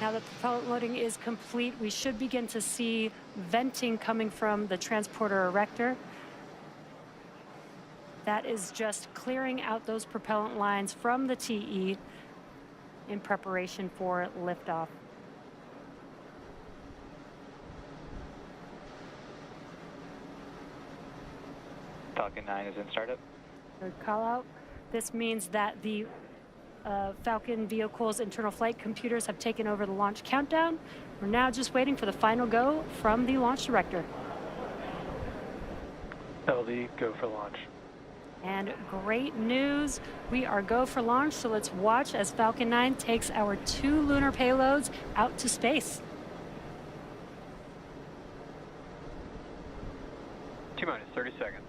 Speaker 5: Now that propellant loading is complete, we should begin to see venting coming from the transporter erector. That is just clearing out those propellant lines from the TE in preparation for liftoff.
Speaker 6: Falcon 9 is in startup.
Speaker 5: Third call out. This means that the Falcon vehicle's internal flight computers have taken over the launch countdown. We're now just waiting for the final go from the launch director.
Speaker 6: LD, go for launch.
Speaker 5: And great news, we are go for launch, so let's watch as Falcon 9 takes our 2 lunar payloads out to space.
Speaker 6: T-minus 30 seconds.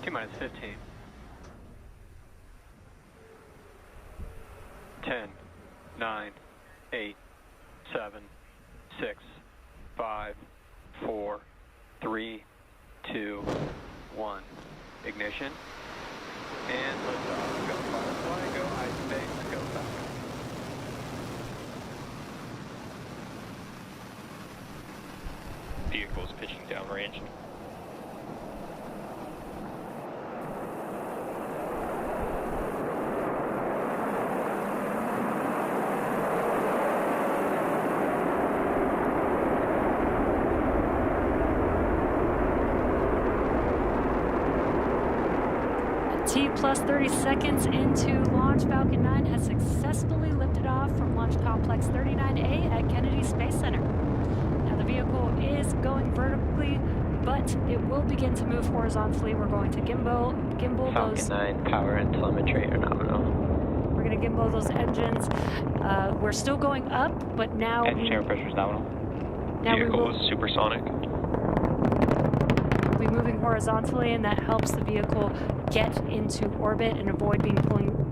Speaker 6: T-minus 15. 10, 9, 8, 7, 6, 5, 4, 3, 2, 1. Ignition. And liftoff. Go Firefly, go iSpace, go Falcon. Vehicles pitching downrange.
Speaker 5: plus 30 seconds into launch, Falcon 9 has successfully lifted off from Launch Complex 39A at Kennedy Space Center. Now the vehicle is going vertically, but it will begin to move horizontally. We're going to gimbal
Speaker 6: Falcon
Speaker 5: those.
Speaker 6: 9, power and telemetry are nominal.
Speaker 5: We're going to gimbal those engines. We're still going up, but now
Speaker 6: Engineer pressure is nominal.
Speaker 5: now we
Speaker 6: Vehicle
Speaker 5: will
Speaker 6: is supersonic.
Speaker 5: be moving horizontally, and that helps the vehicle get into orbit and avoid being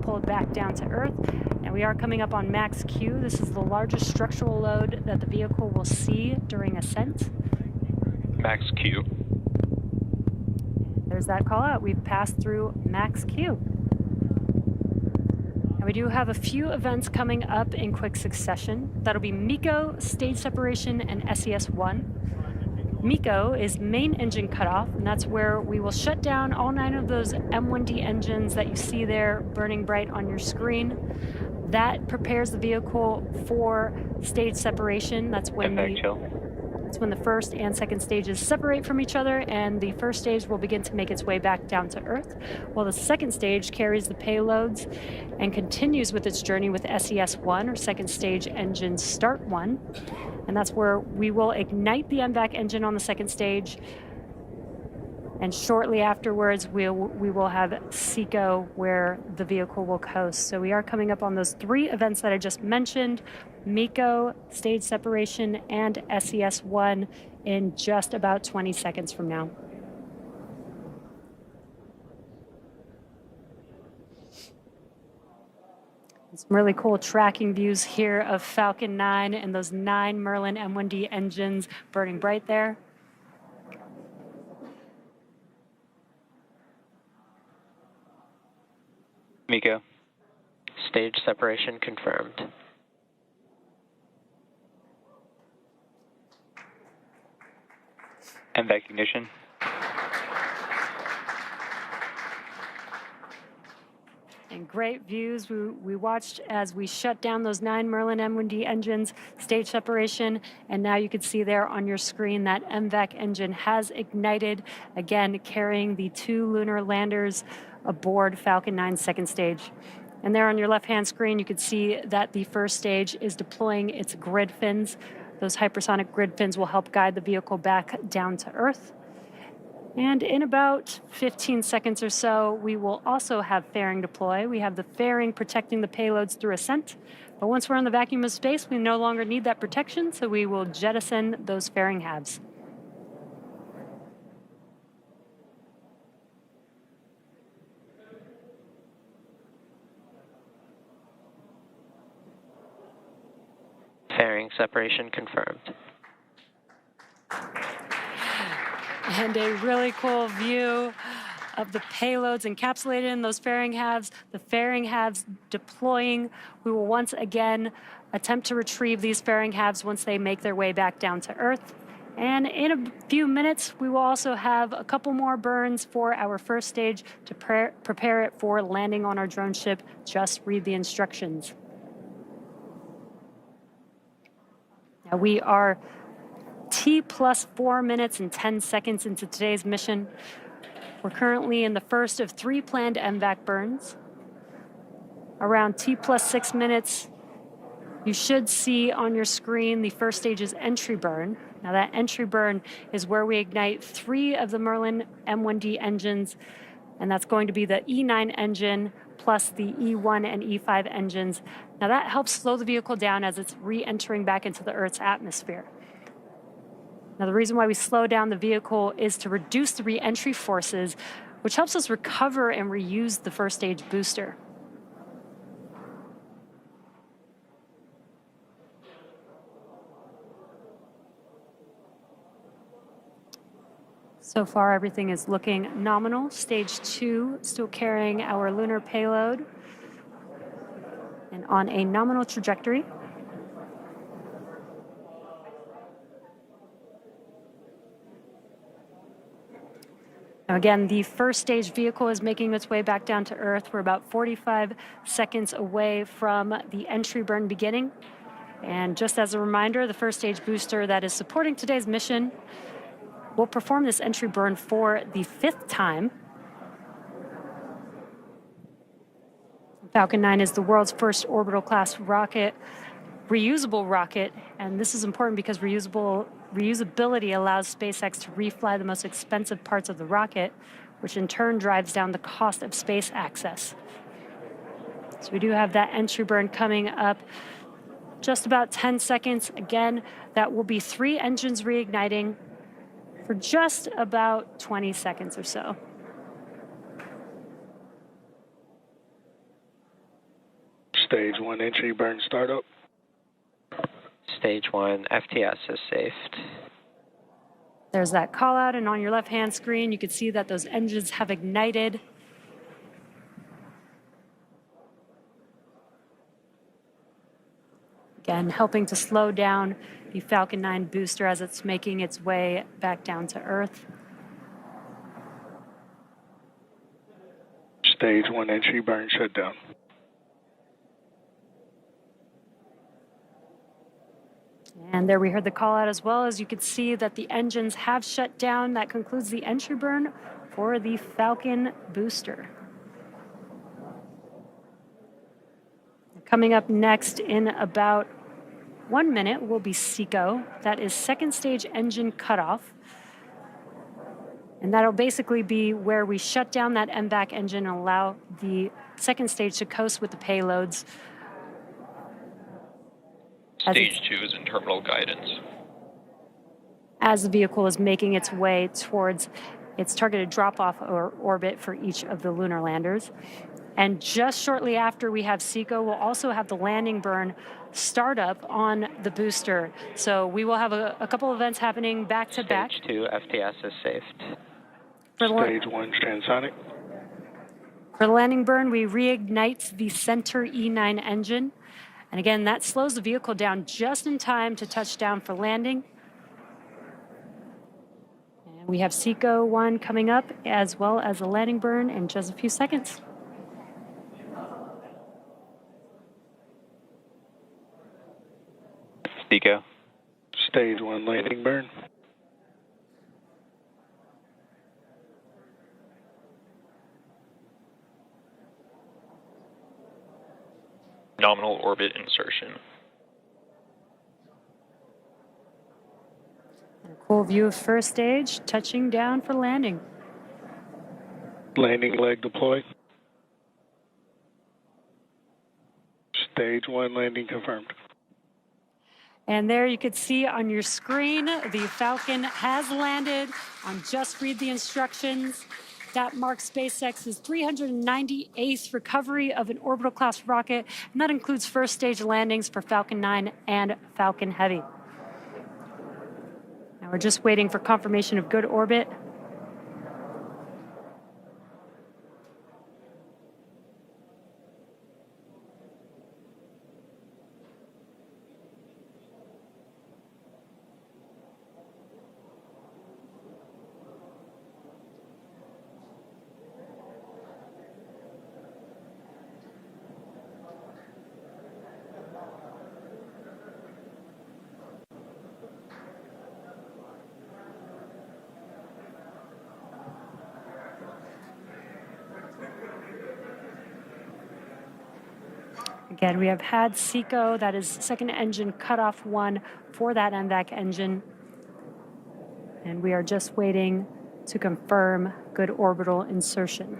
Speaker 5: pulled back down to Earth. Now we are coming up on max Q. This is the largest structural load that the vehicle will see during ascent.
Speaker 6: Max Q.
Speaker 5: There's that call out. We've passed through max Q. And we do have a few events coming up in quick succession. That'll be MECO, stage separation, and SES-1. MECO is main engine cutoff, and that's where we will shut down all 9 of those M1D engines that you see there burning bright on your screen. That prepares the vehicle for stage separation. That's when the first and second stages separate from each other, and the first stage will begin to make its way back down to Earth, while the second stage carries the payloads and continues with its journey with SES-1, or second stage engine start 1. And that's where we will ignite the MVAC engine on the second stage, and shortly afterwards we will have SECO, where the vehicle will coast. So we are coming up on those 3 events that I just mentioned: MECO, stage separation, and SES-1 in just about 20 seconds from now. Some really cool tracking views here of Falcon 9 and those 9 Merlin M1D engines burning bright there.
Speaker 6: MECO. Stage separation confirmed. MVAC ignition.
Speaker 5: And great views. We watched as we shut down those 9 Merlin M1D engines, stage separation, and now you can see there on your screen that MVAC engine has ignited, again carrying the 2 lunar landers aboard Falcon 9's second stage. And there on your left-hand screen, you can see that the first stage is deploying its grid fins. Those hypersonic grid fins will help guide the vehicle back down to Earth. And in about 15 seconds or so, we will also have fairing deploy. We have the fairing protecting the payloads through ascent. But once we're in the vacuum of space, we no longer need that protection, so we will jettison those fairing halves.
Speaker 6: Fairing separation confirmed.
Speaker 5: And a really cool view of the payloads encapsulated in those fairing halves, the fairing halves deploying. We will once again attempt to retrieve these fairing halves once they make their way back down to Earth. And in a few minutes, we will also have a couple more burns for our first stage to prepare it for landing on our drone ship. Just read the instructions. Now we are T plus 4 minutes and 10 seconds into today's mission. We're currently in the first of 3 planned MVAC burns. Around T plus 6 minutes, you should see on your screen the first stage's entry burn. Now that entry burn is where we ignite 3 of the Merlin M1D engines, and that's going to be the E9 engine plus the E1 and E5 engines. Now that helps slow the vehicle down as it's re-entering back into the Earth's atmosphere. Now, the reason why we slow down the vehicle is to reduce the re-entry forces, which helps us recover and reuse the first stage booster. So far, everything is looking nominal. Stage 2 still carrying our lunar payload and on a nominal trajectory. Now again, the first stage vehicle is making its way back down to Earth. We're about 45 seconds away from the entry burn beginning. And just as a reminder, the first stage booster that is supporting today's mission will perform this entry burn for the 5th time. Falcon 9 is the world's first orbital class rocket, reusable rocket, and this is important because reusability allows SpaceX to refly the most expensive parts of the rocket, which in turn drives down the cost of space access. So we do have that entry burn coming up just about 10 seconds. Again, that will be 3 engines reigniting for just about 20 seconds or so.
Speaker 12: Stage 1 entry burn startup.
Speaker 6: Stage 1 FTS is saved.
Speaker 5: There's that call out, and on your left-hand screen, you can see that those engines have ignited. Again, helping to slow down the Falcon 9 booster as it's making its way back down to Earth.
Speaker 12: Stage 1 entry burn shutdown.
Speaker 5: And there we heard the call out as well. As you can see that the engines have shut down. That concludes the entry burn for the Falcon booster. Coming up next in about 1 minute will be SECO. That is second stage engine cutoff. And that'll basically be where we shut down that MVAC engine and allow the second stage to coast with the payloads.
Speaker 6: Stage 2 is in terminal guidance.
Speaker 5: As the vehicle is making its way towards its targeted drop-off or orbit for each of the lunar landers. And just shortly after we have SECO, we'll also have the landing burn start up on the booster. So we will have a couple events happening back to back.
Speaker 6: Stage 2 FTS is saved.
Speaker 12: Stage 1 transonic.
Speaker 5: For the landing burn, we reignite the Center E9 engine. And again, that slows the vehicle down just in time to touch down for landing. And we have SECO 1 coming up, as well as a landing burn in just a few seconds.
Speaker 6: SECO.
Speaker 12: Stage 1 landing burn.
Speaker 6: Nominal orbit insertion.
Speaker 5: And a cool view of first stage, touching down for landing.
Speaker 12: Landing leg deployed. Stage 1 landing confirmed.
Speaker 5: And there you could see on your screen, the Falcon has landed on Just Read the Instructions. That marks SpaceX's 398th recovery of an orbital class rocket, and that includes first stage landings for Falcon 9 and Falcon Heavy. Now we're just waiting for confirmation of good orbit. Again, we have had SECO, that is second engine cutoff 1 for that MVAC engine. And we are just waiting to confirm good orbital insertion.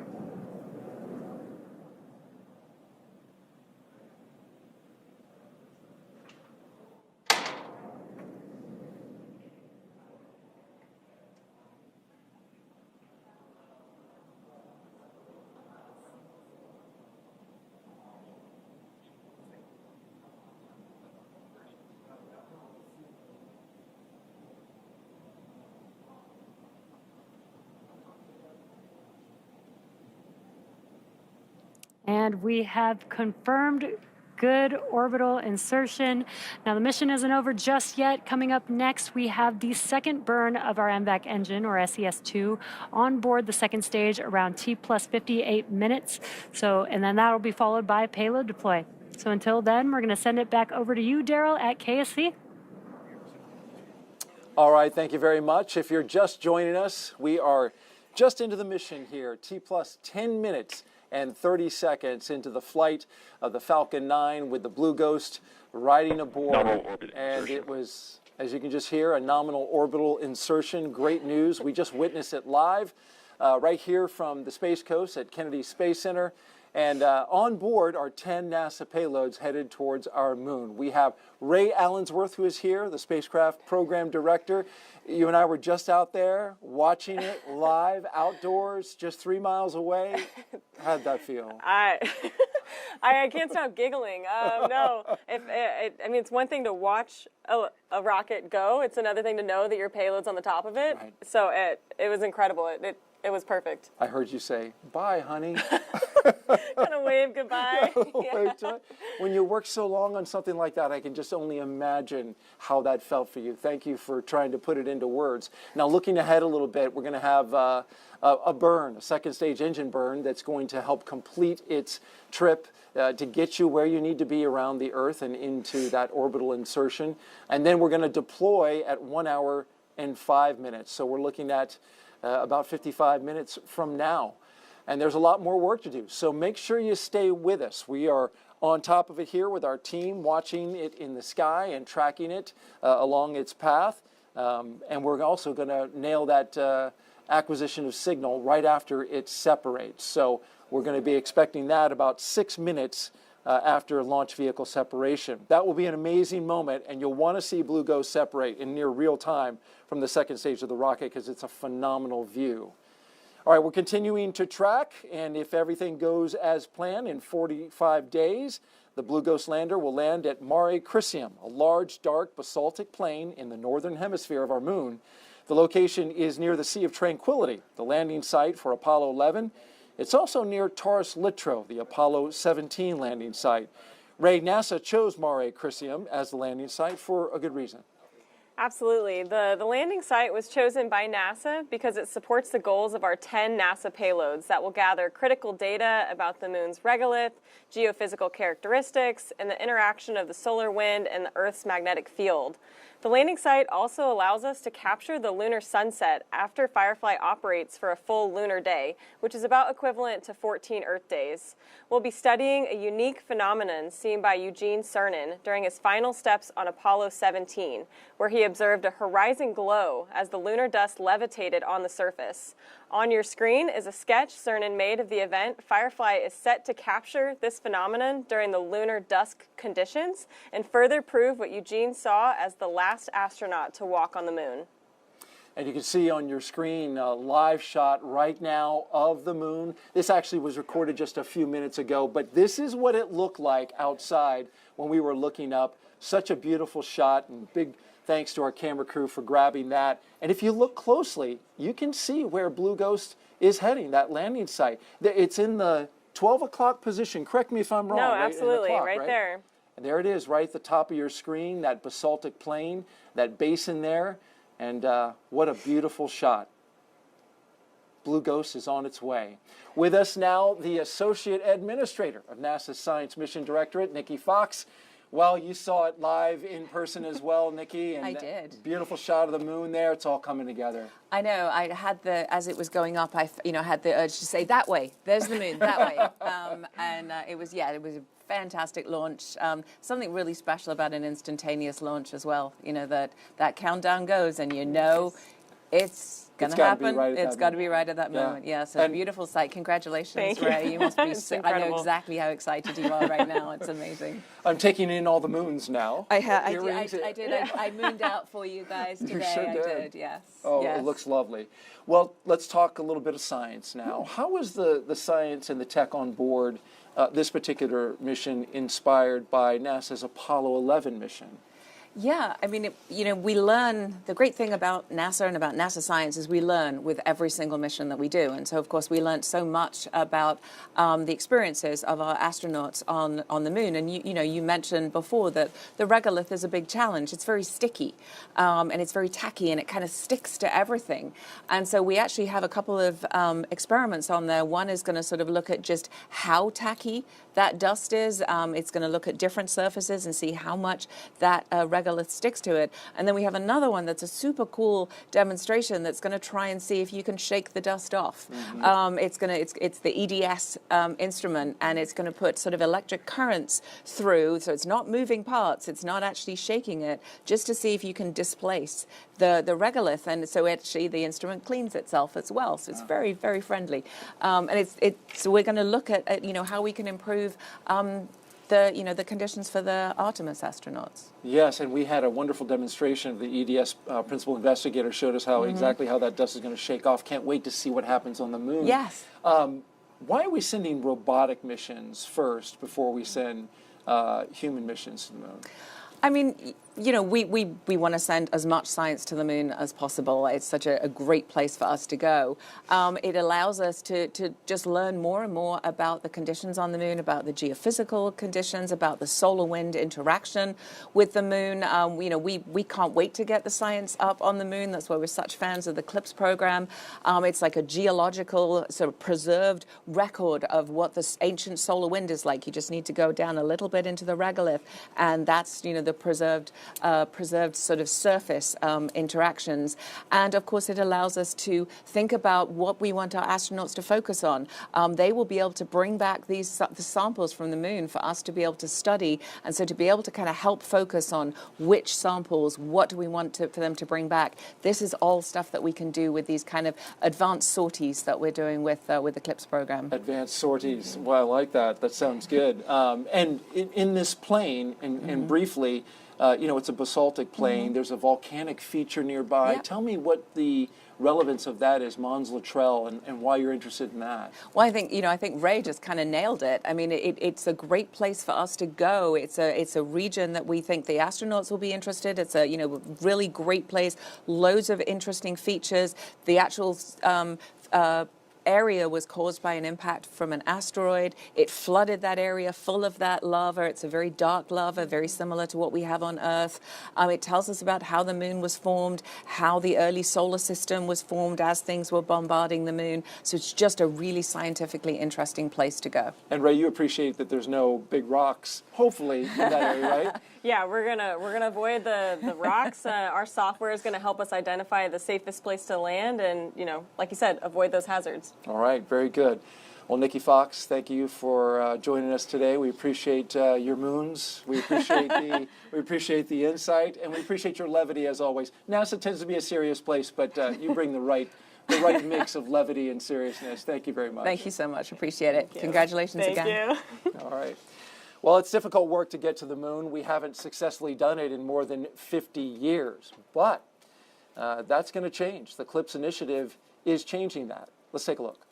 Speaker 5: And we have confirmed good orbital insertion. Now the mission isn't over just yet. Coming up next, we have the second burn of our MVAC engine, or SES-2, on board the second stage around T plus 58 minutes. And then that'll be followed by payload deploy. So until then, we're gonna send it back over to you, Daryl, at KSC.
Speaker 2: All right, thank you very much. If you're just joining us, we are just into the mission here, T plus 10 minutes and 30 seconds into the flight of the Falcon 9 with the Blue Ghost riding aboard. And it was, as you can just hear, a nominal orbital insertion. Great news. We just witnessed it live right here from the Space Coast at Kennedy Space Center. And on board are 10 NASA payloads headed towards our moon. We have Ray Allensworth, who is here, the spacecraft program director. You and I were just out there watching it live, outdoors, just 3 miles away. How'd that feel?
Speaker 3: I can't stop giggling. No, I mean, it's one thing to watch a rocket go. It's another thing to know that your payload's on the top of it. Right. So it was incredible. It was perfect.
Speaker 2: I heard you say, bye, honey.
Speaker 3: Kind of wave goodbye.
Speaker 2: Yeah. When you work so long on something like that, I can just only imagine how that felt for you. Thank you for trying to put it into words. Now, looking ahead a little bit, we're going to have a burn, a second stage engine burn that's going to help complete its trip to get you where you need to be around the Earth and into that orbital insertion. And then we're going to deploy at 1 hour and 5 minutes. So we're looking at about 55 minutes from now. And there's a lot more work to do. So make sure you stay with us. We are on top of it here with our team, watching it in the sky and tracking it along its path. And we're also going to nail that acquisition of signal right after it separates. So we're going to be expecting that about 6 minutes after launch vehicle separation. That will be an amazing moment, and you'll want to see Blue Ghost separate in near real time from the second stage of the rocket because it's a phenomenal view. All right, we're continuing to track, and if everything goes as planned, in 45 days, the Blue Ghost lander will land at Mare Crisium, a large, dark, basaltic plain in the northern hemisphere of our moon. The location is near the Sea of Tranquility, the landing site for Apollo 11. It's also near Taurus Littrow, the Apollo 17 landing site. Ray, NASA chose Mare Crisium as the landing site for a good reason.
Speaker 3: Absolutely. The landing site was chosen by NASA because it supports the goals of our 10 NASA payloads that will gather critical data about the moon's regolith, geophysical characteristics, and the interaction of the solar wind and the Earth's magnetic field. The landing site also allows us to capture the lunar sunset after Firefly operates for a full lunar day, which is about equivalent to 14 Earth days. We'll be studying a unique phenomenon seen by Eugene Cernan during his final steps on Apollo 17, where he observed a horizon glow as the lunar dust levitated on the surface. On your screen is a sketch Cernan made of the event. Firefly is set to capture this phenomenon during the lunar dusk conditions and further prove what Eugene saw as the last astronaut to walk on the moon.
Speaker 2: And you can see on your screen a live shot right now of the moon. This actually was recorded just a few minutes ago, but this is what it looked like outside when we were looking up. Such a beautiful shot, and big thanks to our camera crew for grabbing that. And if you look closely, you can see where Blue Ghost is heading, that landing site. It's in the 12 o'clock position. Correct me if I'm wrong.
Speaker 3: No,
Speaker 2: right
Speaker 3: absolutely,
Speaker 2: clock,
Speaker 3: right there.
Speaker 2: And there it is, right at the top of your screen, that basaltic plain, that basin there. And what a beautiful shot. Blue Ghost is on its way. With us now, the Associate Administrator of NASA's Science Mission Directorate, Nikki Fox. Well, you saw it live in person as well, Nikki. And
Speaker 13: I did.
Speaker 2: Beautiful shot of the moon there. It's all coming together.
Speaker 13: I know. I had as it was going up, I had the urge to say, that way. There's the moon, that way. It was a fantastic launch. Something really special about an instantaneous launch as well. You know, that countdown goes and you know it's going to happen. It's got to be right at that moment. Yeah, so beautiful sight. Congratulations, Ray. You must be so, I know exactly how excited you are right now. It's amazing.
Speaker 2: I'm taking in all the moons now.
Speaker 13: I did. I mooned out for you guys today.
Speaker 2: You sure did.
Speaker 13: I did, yes.
Speaker 2: Oh,
Speaker 13: yes.
Speaker 2: It looks lovely. Well, let's talk a little bit of science now. How was the science and the tech on board this particular mission inspired by NASA's Apollo 11 mission?
Speaker 13: Yeah, I mean, we learn, the great thing about NASA and about NASA science is we learn with every single mission that we do. And so, of course, we learned so much about the experiences of our astronauts on the moon. And, you mentioned before that the regolith is a big challenge. It's very sticky and it's very tacky and it kind of sticks to everything. And so we actually have a couple of experiments on there. One is going to sort of look at just how tacky that dust is. It's going to look at different surfaces and see how much that regolith regolith sticks to it. And then we have another one that's a super cool demonstration that's going to try and see if you can shake the dust off. It's the EDS instrument, and it's going to put sort of electric currents through, so it's not moving parts, it's not actually shaking it, just to see if you can displace the regolith, and so actually the instrument cleans itself as well. So it's very, very friendly, and so we're going to look at how we can improve the conditions for the Artemis astronauts.
Speaker 2: Yes, and we had a wonderful demonstration of the EDS principal investigator showed us how exactly how that dust is going to shake off. Can't wait to see what happens on the moon.
Speaker 13: Yes.
Speaker 2: Why are we sending robotic missions first before we send human missions to the moon?
Speaker 13: I mean, we want to send as much science to the moon as possible. It's such a great place for us to go. It allows us to just learn more and more about the conditions on the moon, about the geophysical conditions, about the solar wind interaction with the moon. We can't wait to get the science up on the moon. That's why we're such fans of the CLPS program. It's like a geological sort of preserved record of what this ancient solar wind is like. You just need to go down a little bit into the regolith, and that's the preserved sort of surface interactions. And of course, it allows us to think about what we want our astronauts to focus on. They will be able to bring back the samples from the moon for us to be able to study, and so to be able to kind of help focus on which samples, what do we want for them to bring back. This is all stuff that we can do with these kind of advanced sorties that we're doing with the CLPS program.
Speaker 2: Advanced sorties. Well, I like that. That sounds good. And in this plane, and briefly, it's a basaltic plain. There's a volcanic feature nearby.
Speaker 13: Yep.
Speaker 2: Tell me what the relevance of that is, Mons Luttrell, and why you're interested in that.
Speaker 13: Well, I think Ray just kind of nailed it. I mean, it's a great place for us to go. It's a region that we think the astronauts will be interested. It's a really great place. Loads of interesting features. The actual area was caused by an impact from an asteroid. It flooded that area full of that lava. It's a very dark lava, very similar to what we have on Earth. It tells us about how the moon was formed, how the early solar system was formed as things were bombarding the moon. So it's just a really scientifically interesting place to go.
Speaker 2: And Ray, you appreciate that there's no big rocks, hopefully, in that area, right?
Speaker 3: Yeah, we're gonna avoid the rocks. Our software is gonna help us identify the safest place to land, and like you said, avoid those hazards.
Speaker 2: All right, very good. Well, Nikki Fox, thank you for joining us today. We appreciate your moons. We appreciate the insight, and we appreciate your levity as always. NASA tends to be a serious place, but you bring the right mix of levity and seriousness. Thank you very much.
Speaker 13: Thank you so much. Appreciate it. Congratulations again.
Speaker 3: Thank you.
Speaker 2: All right. Well, it's difficult work to get to the moon. We haven't successfully done it in more than 50 years, but that's going to change. The CLPS initiative is changing that. Let's take a look.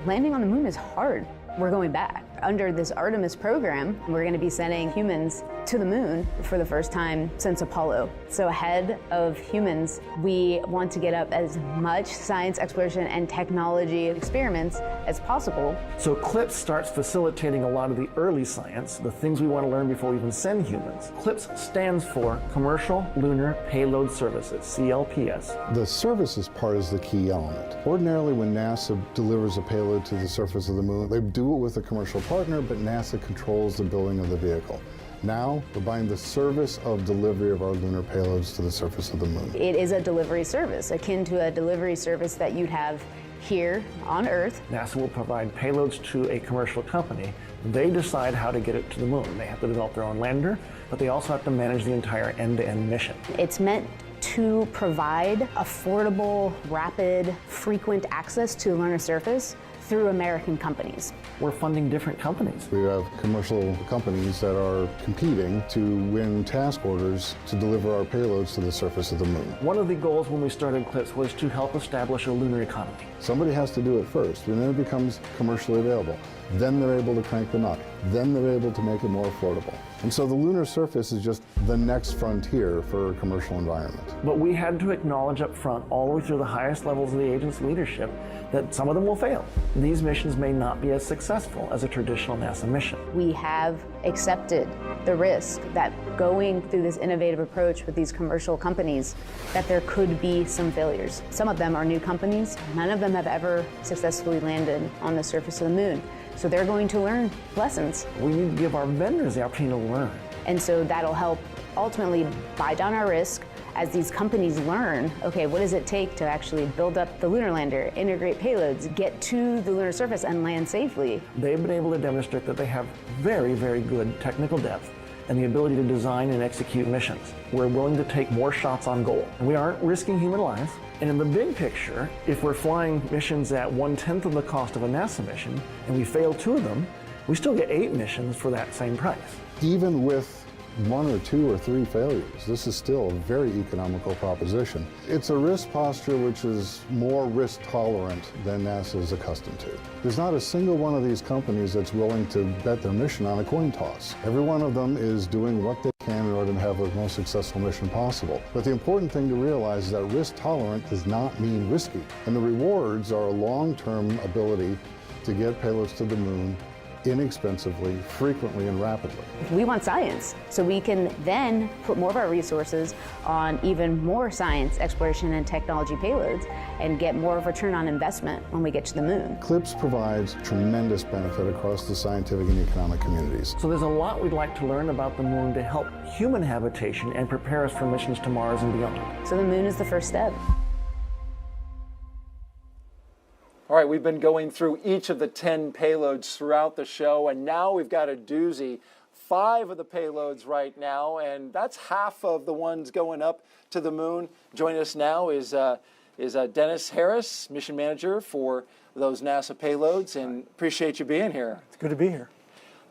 Speaker 14: Landing on the moon is hard. We're going back. Under this Artemis program, we're going to be sending humans to the moon for the first time since Apollo. So ahead of humans, we want to get up as much science, exploration, and technology experiments as possible.
Speaker 15: So CLPS starts facilitating a lot of the early science, the things we want to learn before we even send humans. CLPS stands for Commercial Lunar Payload Services, CLPS.
Speaker 16: The services part is the key element. Ordinarily, when NASA delivers a payload to the surface of the moon, they do it with a commercial partner, but NASA controls the building of the vehicle. Now, we're buying the service of delivery of our lunar payloads to the surface of the moon.
Speaker 14: It is a delivery service, akin to a delivery service that you'd have here on Earth.
Speaker 15: NASA will provide payloads to a commercial company. They decide how to get it to the moon. They have to develop their own lander, but they also have to manage the entire end-to-end mission.
Speaker 14: It's meant to provide affordable, rapid, frequent access to the lunar surface through American companies.
Speaker 15: We're funding different companies.
Speaker 16: We have commercial companies that are competing to win task orders to deliver our payloads to the surface of the moon.
Speaker 15: One of the goals when we started CLPS was to help establish a lunar economy.
Speaker 16: Somebody has to do it first, and then it becomes commercially available. Then they're able to crank them up. Then they're able to make it more affordable. And so the lunar surface is just the next frontier for a commercial environment.
Speaker 15: But we had to acknowledge up front, all the way through the highest levels of the agency leadership, that some of them will fail. These missions may not be as successful as a traditional NASA mission.
Speaker 14: We have accepted the risk that going through this innovative approach with these commercial companies, that there could be some failures. Some of them are new companies. None of them have ever successfully landed on the surface of the moon. So they're going to learn lessons.
Speaker 15: We need to give our vendors the opportunity to learn.
Speaker 14: And so that'll help ultimately buy down our risk as these companies learn, okay, what does it take to actually build up the lunar lander, integrate payloads, get to the lunar surface and land safely?
Speaker 15: They've been able to demonstrate that they have very, very good technical depth and the ability to design and execute missions. We're willing to take more shots on goal. And we aren't risking human lives. And in the big picture, if we're flying missions at 1/10 of the cost of a NASA mission and we fail 2 of them, we still get 8 missions for that same price.
Speaker 16: Even with 1 or 2 or 3 failures, this is still a very economical proposition. It's a risk posture which is more risk tolerant than NASA is accustomed to. There's not a single one of these companies that's willing to bet their mission on a coin toss. Every one of them is doing what they can in order to have the most successful mission possible. But the important thing to realize is that risk tolerant does not mean risky. And the rewards are a long-term ability to get payloads to the moon inexpensively, frequently, and rapidly.
Speaker 14: We want science, so we can then put more of our resources on even more science, exploration, and technology payloads and get more of a return on investment when we get to the moon.
Speaker 16: CLPS provides tremendous benefit across the scientific and economic communities.
Speaker 15: So there's a lot we'd like to learn about the moon to help human habitation and prepare us for missions to Mars and beyond.
Speaker 14: So the moon is the first step.
Speaker 2: All right, we've been going through each of the 10 payloads throughout the show, and now we've got a doozy. 5 of the payloads right now, and that's half of the ones going up to the moon. Joining us now is Dennis Harris, mission manager for those NASA payloads, and appreciate you being here.
Speaker 17: It's good to be here.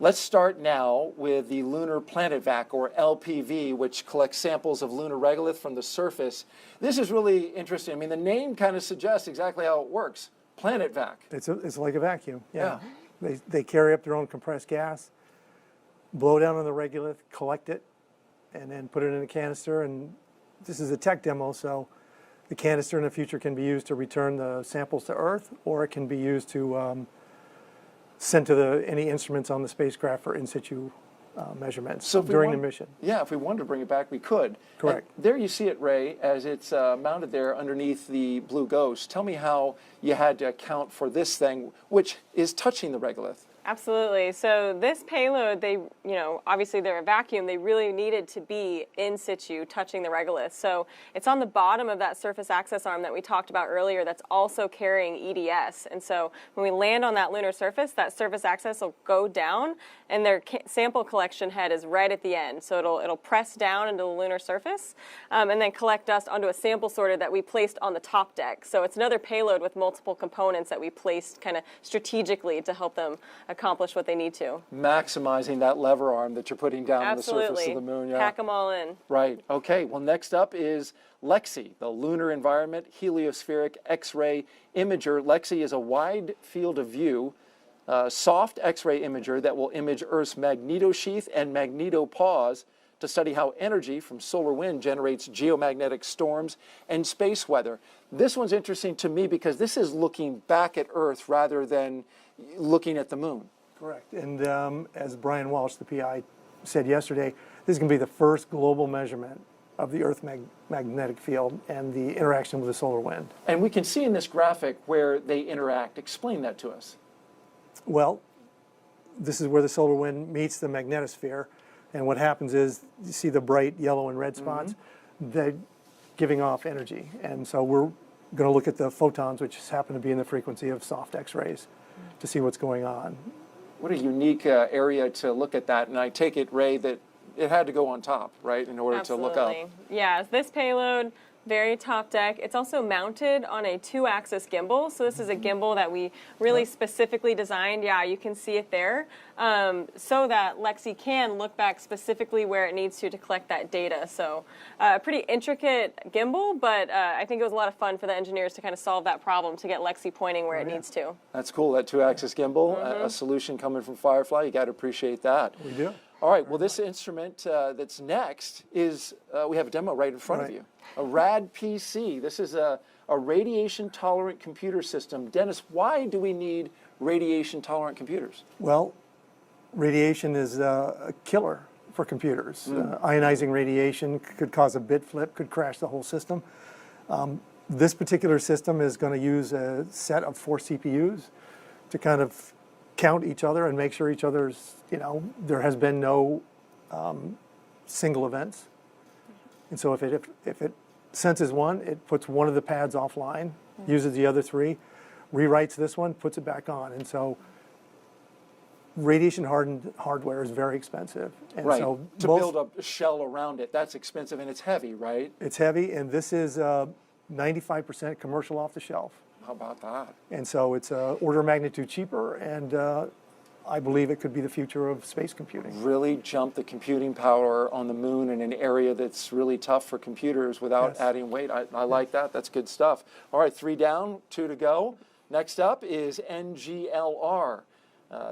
Speaker 2: Let's start now with the Lunar Planet Vac, or LPV, which collects samples of lunar regolith from the surface. This is really interesting. I mean, the name kind of suggests exactly how it works. Planet Vac.
Speaker 17: It's like a vacuum. Yeah. They carry up their own compressed gas, blow down on the regolith, collect it, and then put it in a canister. And this is a tech demo, so the canister in the future can be used to return the samples to Earth, or it can be used to send to any instruments on the spacecraft for in situ measurements during the mission.
Speaker 2: Yeah, if we wanted to bring it back, we could.
Speaker 17: Correct.
Speaker 2: And there you see it, Ray, as it's mounted there underneath the Blue Ghost. Tell me how you had to account for this thing, which is touching the regolith.
Speaker 3: Absolutely. So this payload, they, obviously they're a vacuum. They really needed to be in situ, touching the regolith. So it's on the bottom of that surface access arm that we talked about earlier that's also carrying EDS. And so when we land on that lunar surface, that surface access will go down, and their sample collection head is right at the end. So it'll press down into the lunar surface and then collect dust onto a sample sorter that we placed on the top deck. So it's another payload with multiple components that we placed kind of strategically to help them accomplish what they need to.
Speaker 2: Maximizing that lever arm that you're putting down on the surface of the moon. Yeah.
Speaker 3: Pack them all in.
Speaker 2: Right. Okay. Well, next up is LEXI, the Lunar Environment Heliospheric X-ray Imager. LEXI is a wide field of view, soft X-ray imager that will image Earth's magnetosheath and magnetopause to study how energy from solar wind generates geomagnetic storms and space weather. This one's interesting to me because this is looking back at Earth rather than looking at the moon.
Speaker 17: Correct. And as Brian Walsh, the PI, said yesterday, this is going to be the first global measurement of the Earth magnetic field and the interaction with the solar wind.
Speaker 2: And we can see in this graphic where they interact. Explain that to us.
Speaker 17: Well, this is where the solar wind meets the magnetosphere. And what happens is you see the bright yellow and red spots, they're giving off energy. And so we're going to look at the photons, which happen to be in the frequency of soft X-rays, to see what's going on.
Speaker 2: What a unique area to look at that. And I take it, Ray, that it had to go on top, right, in order to look up.
Speaker 3: Yeah, this payload, very top deck. It's also mounted on a 2-axis gimbal. So this is a gimbal that we really specifically designed. Yeah, you can see it there. So that LEXI can look back specifically where it needs to collect that data. So a pretty intricate gimbal, but I think it was a lot of fun for the engineers to kind of solve that problem to get LEXI pointing where it needs to.
Speaker 2: That's cool, that 2-axis gimbal, a solution coming from Firefly. You got to appreciate that.
Speaker 17: We do.
Speaker 2: All right, well, this instrument that's next is, we have a demo right in front of you. A RAD PC. This is a radiation-tolerant computer system. Dennis, why do we need radiation-tolerant computers?
Speaker 17: Well, radiation is a killer for computers. Ionizing radiation could cause a bit flip, could crash the whole system. This particular system is going to use a set of 4 CPUs to kind of count each other and make sure each other's, there has been no single events. And so if it senses one, it puts one of the pads offline, uses the other three, rewrites this one, puts it back on. And so radiation hardened hardware is very expensive. And
Speaker 2: right.
Speaker 17: so
Speaker 2: to build a shell around it, that's expensive and it's heavy, right?
Speaker 17: It's heavy, and this is 95% commercial off the shelf.
Speaker 2: How about that?
Speaker 17: And so it's order of magnitude cheaper, and I believe it could be the future of space computing.
Speaker 2: Really jump the computing power on the moon in an area that's really tough for computers without adding weight. I like that. That's good stuff. All right, 3 down, 2 to go. Next up is NGLR.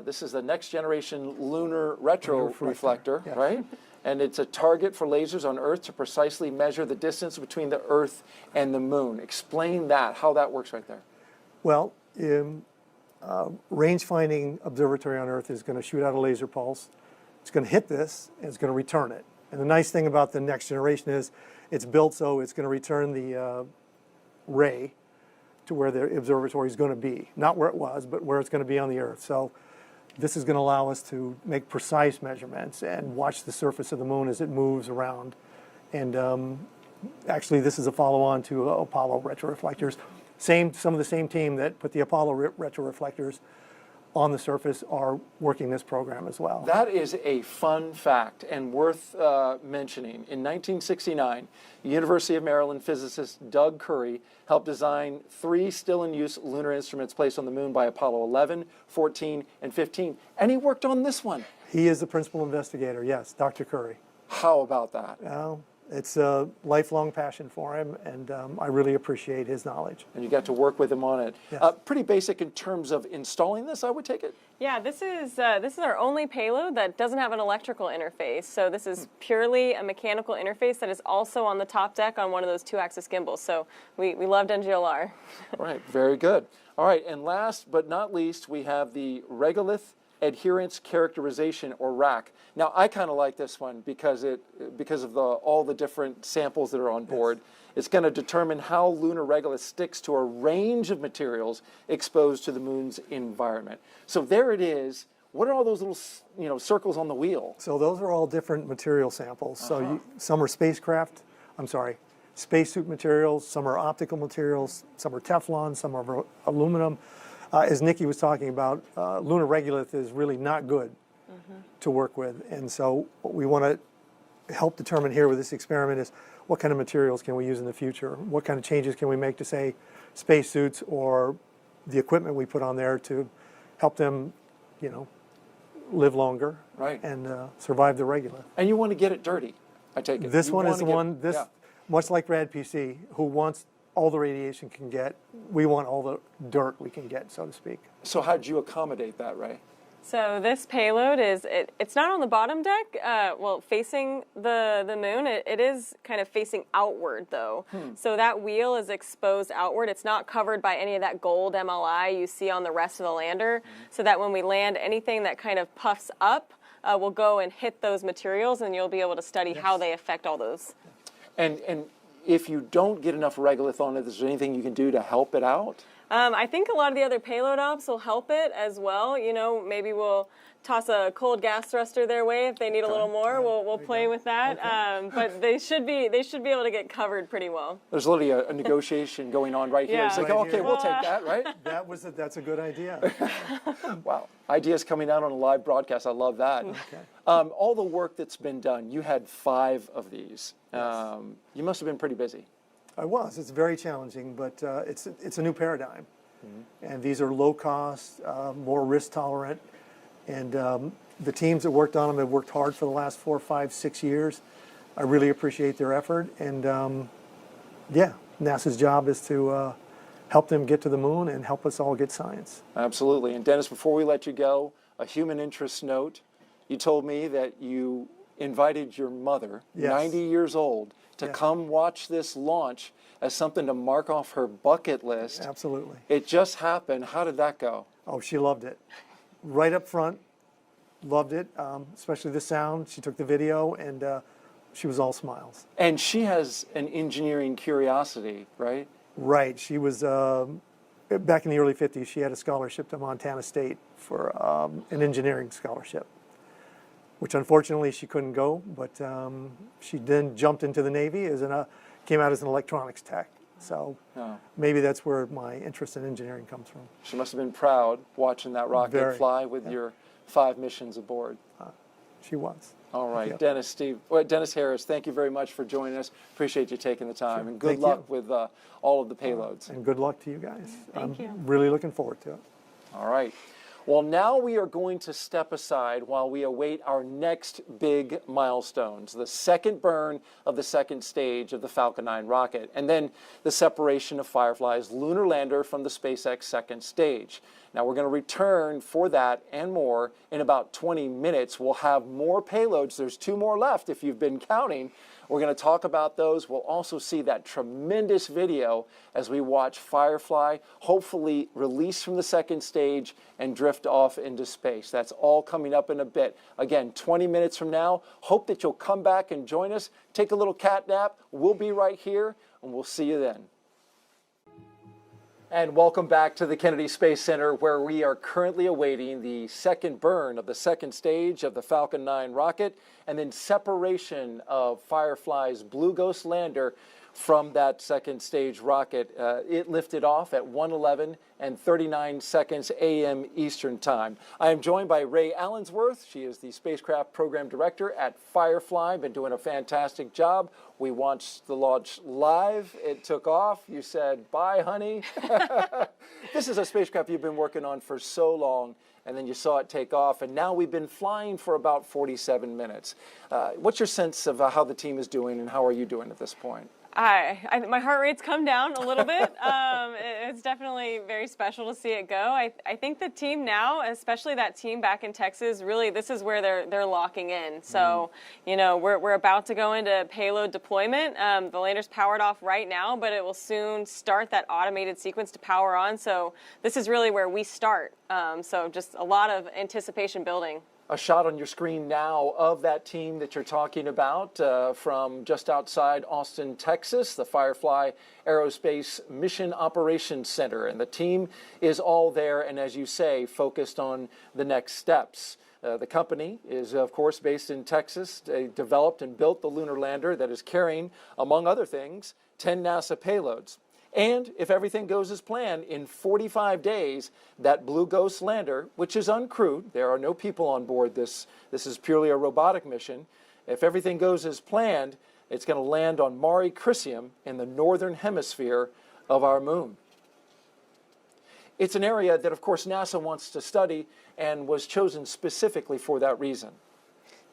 Speaker 2: This is the next generation lunar retroreflector, right? And it's a target for lasers on Earth to precisely measure the distance between the Earth and the moon. Explain that, how that works right there.
Speaker 17: Well, range finding observatory on Earth is going to shoot out a laser pulse. It's going to hit this, and it's going to return it. And the nice thing about the next generation is it's built so it's going to return the ray to where the observatory is going to be. Not where it was, but where it's going to be on the Earth. So this is going to allow us to make precise measurements and watch the surface of the moon as it moves around. And actually, this is a follow-on to Apollo retroreflectors. Some of the same team that put the Apollo retroreflectors on the surface are working this program as well.
Speaker 2: That is a fun fact and worth mentioning. In 1969, University of Maryland physicist Doug Curry helped design 3 still-in-use lunar instruments placed on the moon by Apollo 11, 14, and 15. And he worked on this one.
Speaker 17: He is the principal investigator, yes, Dr. Curry.
Speaker 2: How about that?
Speaker 17: It's a lifelong passion for him, and I really appreciate his knowledge.
Speaker 2: And you got to work with him on it.
Speaker 17: Yes.
Speaker 2: Pretty basic in terms of installing this, I would take it?
Speaker 3: Yeah, this is our only payload that doesn't have an electrical interface. So this is purely a mechanical interface that is also on the top deck on one of those 2-axis gimbals. So we loved NGLR.
Speaker 2: Right, very good. All right, and last but not least, we have the Regolith Adherence Characterization, or RAC. Now, I kind of like this one because of all the different samples that are on board. Yes. It's going to determine how lunar regolith sticks to a range of materials exposed to the moon's environment. So there it is. What are all those little, circles on the wheel?
Speaker 17: So those are all different material samples. So some are spacesuit materials, some are optical materials, some are Teflon, some are aluminum. As Nikki was talking about, lunar regolith is really not good to work with. And so what we want to help determine here with this experiment is what kind of materials can we use in the future? What kind of changes can we make to, say, spacesuits or the equipment we put on there to help them, live longer and survive the regolith.
Speaker 2: And you want to get it dirty, I take it.
Speaker 17: This one is the one, much like RAD-PC, who wants all the radiation can get, we want all the dirt we can get, so to speak.
Speaker 2: So how did you accommodate that, Ray?
Speaker 3: So this payload it's not on the bottom deck, facing the moon. It is kind of facing outward, though. So that wheel is exposed outward. It's not covered by any of that gold MLI you see on the rest of the lander, so that when we land, anything that kind of puffs up will go and hit those materials, and you'll be able to study how they affect all those.
Speaker 2: And if you don't get enough regolith on it, is there anything you can do to help it out?
Speaker 3: I think a lot of the other payload ops will help it as well. Maybe we'll toss a cold gas thruster their way if they need a little more. We'll play with that. But they should be able to get covered pretty well.
Speaker 2: There's literally a negotiation going on right here.
Speaker 3: Yeah.
Speaker 2: It's like, okay, we'll take that, right?
Speaker 17: That's a good idea.
Speaker 2: Wow, ideas coming out on a live broadcast. I love that.
Speaker 17: Okay.
Speaker 2: All the work that's been done. You had 5 of these.
Speaker 17: Yes.
Speaker 2: You must have been pretty busy.
Speaker 17: I was. It's very challenging, but it's a new paradigm. And these are low cost, more risk tolerant. And the teams that worked on them have worked hard for the last 4, 5, 6 years. I really appreciate their effort. And NASA's job is to help them get to the moon and help us all get science.
Speaker 2: Absolutely. And Dennis, before we let you go, a human interest note. You told me that you invited your mother, 90 years old, to come watch this launch as something to mark off her bucket list.
Speaker 17: Absolutely.
Speaker 2: It just happened. How did that go?
Speaker 17: Oh, she loved it. Right up front, loved it, especially the sound. She took the video, and she was all smiles.
Speaker 2: And she has an engineering curiosity, right?
Speaker 17: Right. She was back in the early 50s, she had a scholarship to Montana State for an engineering scholarship, which unfortunately she couldn't go, but she then jumped into the Navy came out as an electronics tech. So maybe that's where my interest in engineering comes from.
Speaker 2: She must have been proud watching that rocket fly with your 5 missions aboard.
Speaker 17: She was.
Speaker 2: All right,
Speaker 17: Yep.
Speaker 2: Dennis Harris, thank you very much for joining us. Appreciate you taking the time,
Speaker 17: Sure.
Speaker 2: and good
Speaker 17: Thank
Speaker 2: luck
Speaker 17: you.
Speaker 2: with all of the payloads.
Speaker 17: And good luck to you guys.
Speaker 3: Thank you.
Speaker 17: Really looking forward to it.
Speaker 2: All right. Well, now we are going to step aside while we await our next big milestones, the second burn of the second stage of the Falcon 9 rocket, and then the separation of Firefly's lunar lander from the SpaceX second stage. Now, we're going to return for that and more in about 20 minutes. We'll have more payloads. There's 2 more left if you've been counting. We're going to talk about those. We'll also see that tremendous video as we watch Firefly hopefully release from the second stage and drift off into space. That's all coming up in a bit. Again, 20 minutes from now. Hope that you'll come back and join us. Take a little cat nap. We'll be right here, and we'll see you then. And welcome back to the Kennedy Space Center, where we are currently awaiting the second burn of the second stage of the Falcon 9 rocket, and then separation of Firefly's Blue Ghost lander from that second stage rocket. It lifted off at 1:11 and 39 seconds a.m. Eastern Time. I am joined by Ray Allensworth. She is the spacecraft program director at Firefly. Been doing a fantastic job. We watched the launch live. It took off. You said, "Bye, honey." This is a spacecraft you've been working on for so long, and then you saw it take off, and now we've been flying for about 47 minutes. What's your sense of how the team is doing, and how are you doing at this point?
Speaker 3: My heart rate's come down a little bit. It's definitely very special to see it go. I think the team now, especially that team back in Texas, really this is where they're locking in. So, you know, we're about to go into payload deployment. The lander's powered off right now, but it will soon start that automated sequence to power on. So this is really where we start. So just a lot of anticipation building.
Speaker 2: A shot on your screen now of that team that you're talking about from just outside Austin, Texas, the Firefly Aerospace Mission Operations Center. And the team is all there and, as you say, focused on the next steps. The company is, of course, based in Texas. They developed and built the lunar lander that is carrying, among other things, 10 NASA payloads. And if everything goes as planned, in 45 days, that Blue Ghost lander, which is uncrewed, there are no people on board this is purely a robotic mission. If everything goes as planned, it's going to land on Mare Crisium in the northern hemisphere of our moon. It's an area that, of course, NASA wants to study and was chosen specifically for that reason.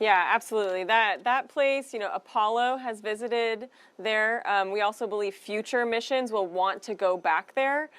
Speaker 3: Yeah, absolutely. That place, you know, Apollo has visited there. We also believe future missions will want to go back there.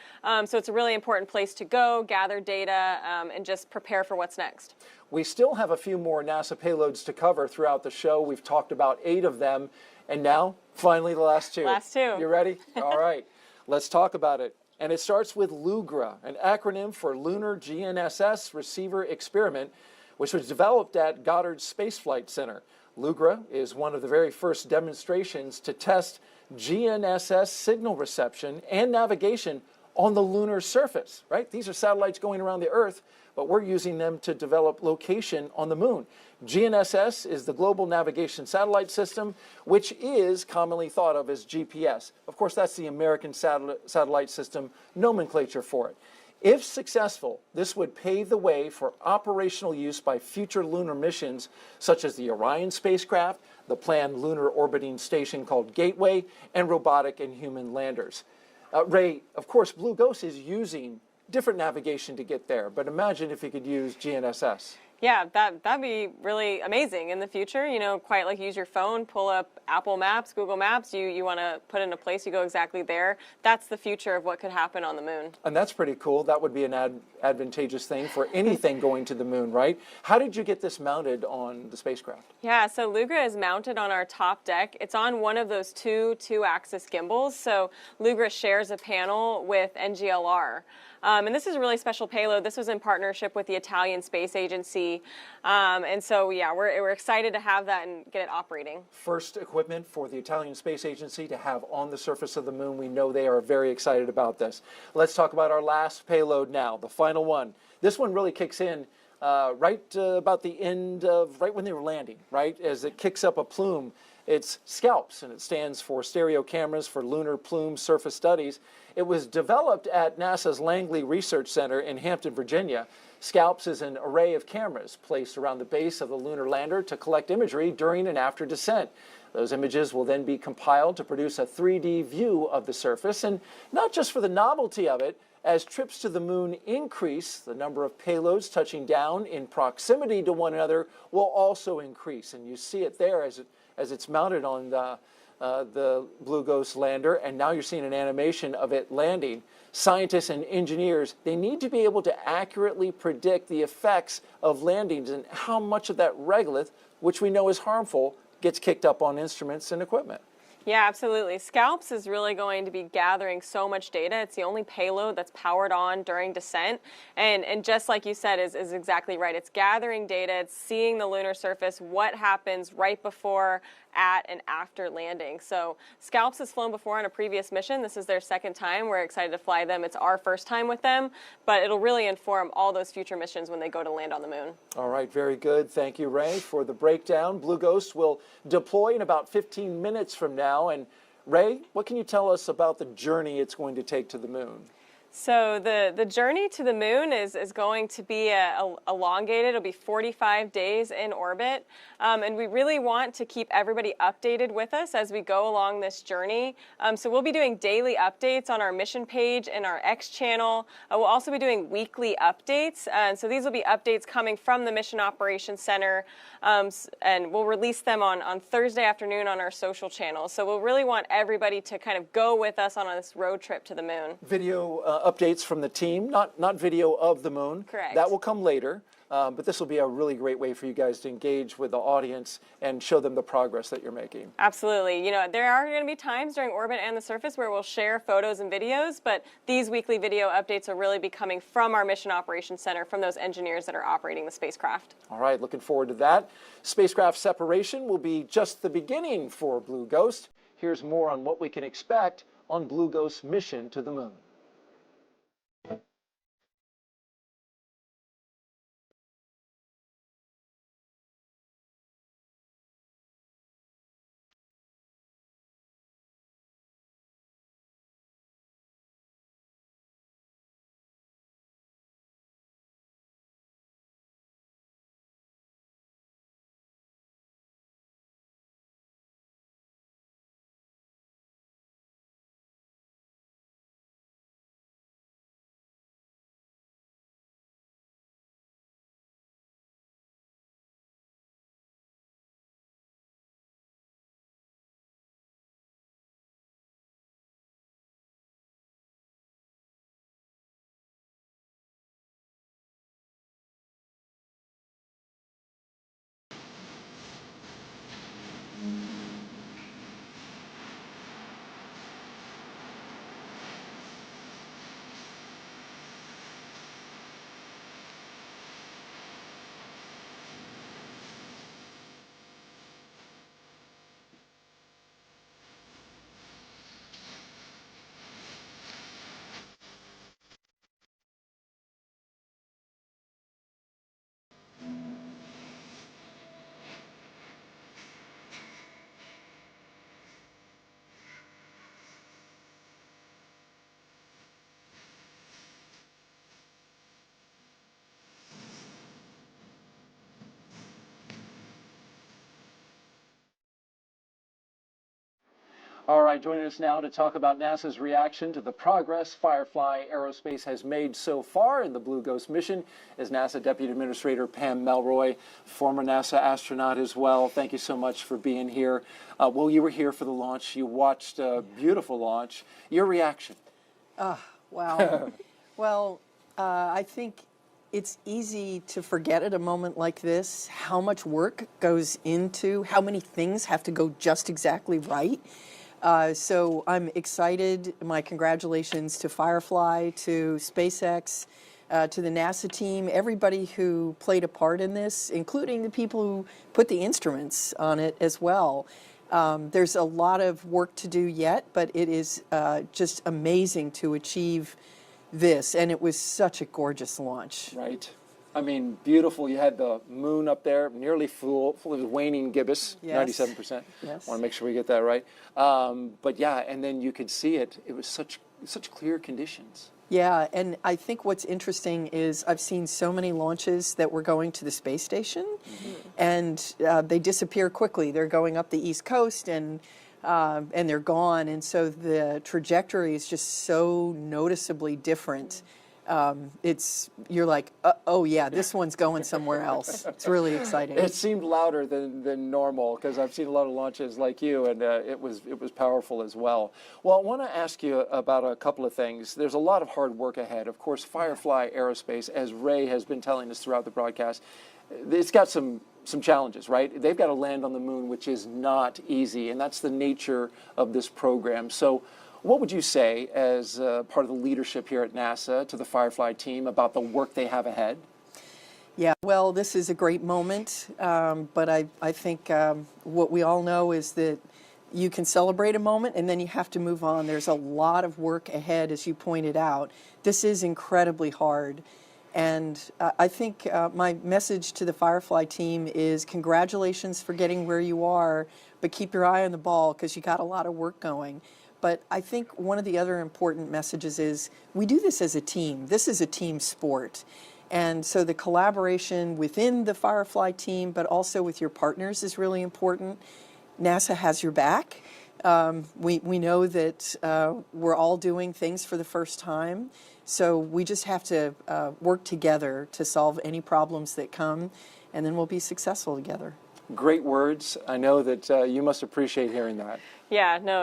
Speaker 3: So it's a really important place to go, gather data, and just prepare for what's next.
Speaker 2: We still have a few more NASA payloads to cover throughout the show. We've talked about 8 of them. And now, finally, the last 2.
Speaker 3: Last 2.
Speaker 2: You ready? All right. Let's talk about it. And it starts with LUGRA, an acronym for Lunar GNSS Receiver Experiment, which was developed at Goddard Space Flight Center. LUGRA is one of the very first demonstrations to test GNSS signal reception and navigation on the lunar surface, right? These are satellites going around the Earth, but we're using them to develop location on the moon. GNSS is the Global Navigation Satellite System, which is commonly thought of as GPS. Of course, that's the American Satellite System nomenclature for it. If successful, this would pave the way for operational use by future lunar missions, such as the Orion spacecraft, the planned lunar orbiting station called Gateway, and robotic and human landers. Ray, of course, Blue Ghost is using different navigation to get there, but imagine if you could use GNSS.
Speaker 3: Yeah, that'd be really amazing in the future. You know, quite like use your phone, pull up Apple Maps, Google Maps. You want to put in a place, you go exactly there. That's the future of what could happen on the moon.
Speaker 2: And that's pretty cool. That would be an advantageous thing for anything going to the moon, right? How did you get this mounted on the spacecraft?
Speaker 3: Yeah, so LUGRA is mounted on our top deck. It's on one of those two-axis gimbals. So LUGRA shares a panel with NGLR. And this is a really special payload. This was in partnership with the Italian Space Agency safety. And so, yeah, we're excited to have that and get it operating.
Speaker 2: First equipment for the Italian Space Agency to have on the surface of the moon. We know they are very excited about this. Let's talk about our last payload now, the final one. This one really kicks in right about the end of, right when they were landing, right? As it kicks up a plume. It's SCALPS, and it stands for Stereo Cameras for Lunar Plume Surface Studies. It was developed at NASA's Langley Research Center in Hampton, Virginia. SCALPS is an array of cameras placed around the base of the lunar lander to collect imagery during and after descent. Those images will then be compiled to produce a 3D view of the surface, and not just for the novelty of it. As trips to the moon increase, the number of payloads touching down in proximity to one another will also increase, and you see it there as it's mounted on the Blue Ghost lander, and now you're seeing an animation of it landing. Scientists and engineers, they need to be able to accurately predict the effects of landings and how much of that regolith, which we know is harmful, gets kicked up on instruments and equipment.
Speaker 3: Yeah, absolutely. SCALPS is really going to be gathering so much data. It's the only payload that's powered on during descent. And just like you said, is exactly right. It's gathering data. It's seeing the lunar surface, what happens right before, at, and after landing. So SCALPS has flown before on a previous mission. This is their second time. We're excited to fly them. It's our first time with them, but it'll really inform all those future missions when they go to land on the moon.
Speaker 2: All right, very good. Thank you, Ray, for the breakdown. Blue Ghost will deploy in about 15 minutes from now. And Ray, what can you tell us about the journey it's going to take to the moon?
Speaker 3: So the journey to the moon is going to be elongated. It'll be 45 days in orbit. And we really want to keep everybody updated with us as we go along this journey. So we'll be doing daily updates on our mission page and our X channel. We'll also be doing weekly updates. And so these will be updates coming from the Mission Operations Center. And we'll release them on Thursday afternoon on our social channels. So we'll really want everybody to kind of go with us on this road trip to the moon.
Speaker 2: Video updates from the team, not video of the moon.
Speaker 3: Correct.
Speaker 2: That will come later, but this will be a really great way for you guys to engage with the audience and show them the progress that you're making.
Speaker 3: Absolutely. You know, there are going to be times during orbit and the surface where we'll share photos and videos, but these weekly video updates will really be coming from our Mission Operations Center, from those engineers that are operating the spacecraft.
Speaker 2: All right, looking forward to that. Spacecraft separation will be just the beginning for Blue Ghost. Here's more on what we can expect on Blue Ghost's mission to the moon. All right, joining us now to talk about NASA's reaction to the progress Firefly Aerospace has made so far in the Blue Ghost mission is NASA Deputy Administrator Pam Melroy, former NASA astronaut as well. Thank you so much for being here. Well, you were here for the launch. You watched a beautiful launch. Your reaction?
Speaker 18: Wow. Well, I think it's easy to forget at a moment like this how much work goes into, how many things have to go just exactly right. So I'm excited. My congratulations to Firefly, to SpaceX, to the NASA team, everybody who played a part in this, including the people who put the instruments on it as well. There's a lot of work to do yet, but it is just amazing to achieve this, and it was such a gorgeous launch.
Speaker 2: Right. I mean, beautiful. You had the moon up there, nearly full of waning gibbous,
Speaker 18: Yes.
Speaker 2: 97%.
Speaker 18: Yes.
Speaker 2: Want to make sure we get that right. But yeah, and then you could see it. It was such clear conditions.
Speaker 18: Yeah, and I think what's interesting is I've seen so many launches that were going to the space station, and they disappear quickly. They're going up the East Coast, and they're gone. And so the trajectory is just so noticeably different. You're like, oh yeah, this one's going somewhere else. It's really exciting.
Speaker 2: It seemed louder than normal because I've seen a lot of launches like you, and it was powerful as well. Well, I want to ask you about a couple of things. There's a lot of hard work ahead. Of course, Firefly Aerospace, as Ray has been telling us throughout the broadcast, it's got some challenges, right? They've got to land on the moon, which is not easy, and that's the nature of this program. So what would you say as part of the leadership here at NASA to the Firefly team about the work they have ahead?
Speaker 18: Yeah, well, this is a great moment, but I think what we all know is that you can celebrate a moment and then you have to move on. There's a lot of work ahead, as you pointed out. This is incredibly hard. And I think my message to the Firefly team is congratulations for getting where you are, but keep your eye on the ball because you got a lot of work going. But I think one of the other important messages is we do this as a team. This is a team sport. And so the collaboration within the Firefly team, but also with your partners is really important. NASA has your back. We know that we're all doing things for the first time. So we just have to work together to solve any problems that come, and then we'll be successful together.
Speaker 2: Great words. I know that you must appreciate hearing that.
Speaker 3: Yeah, no,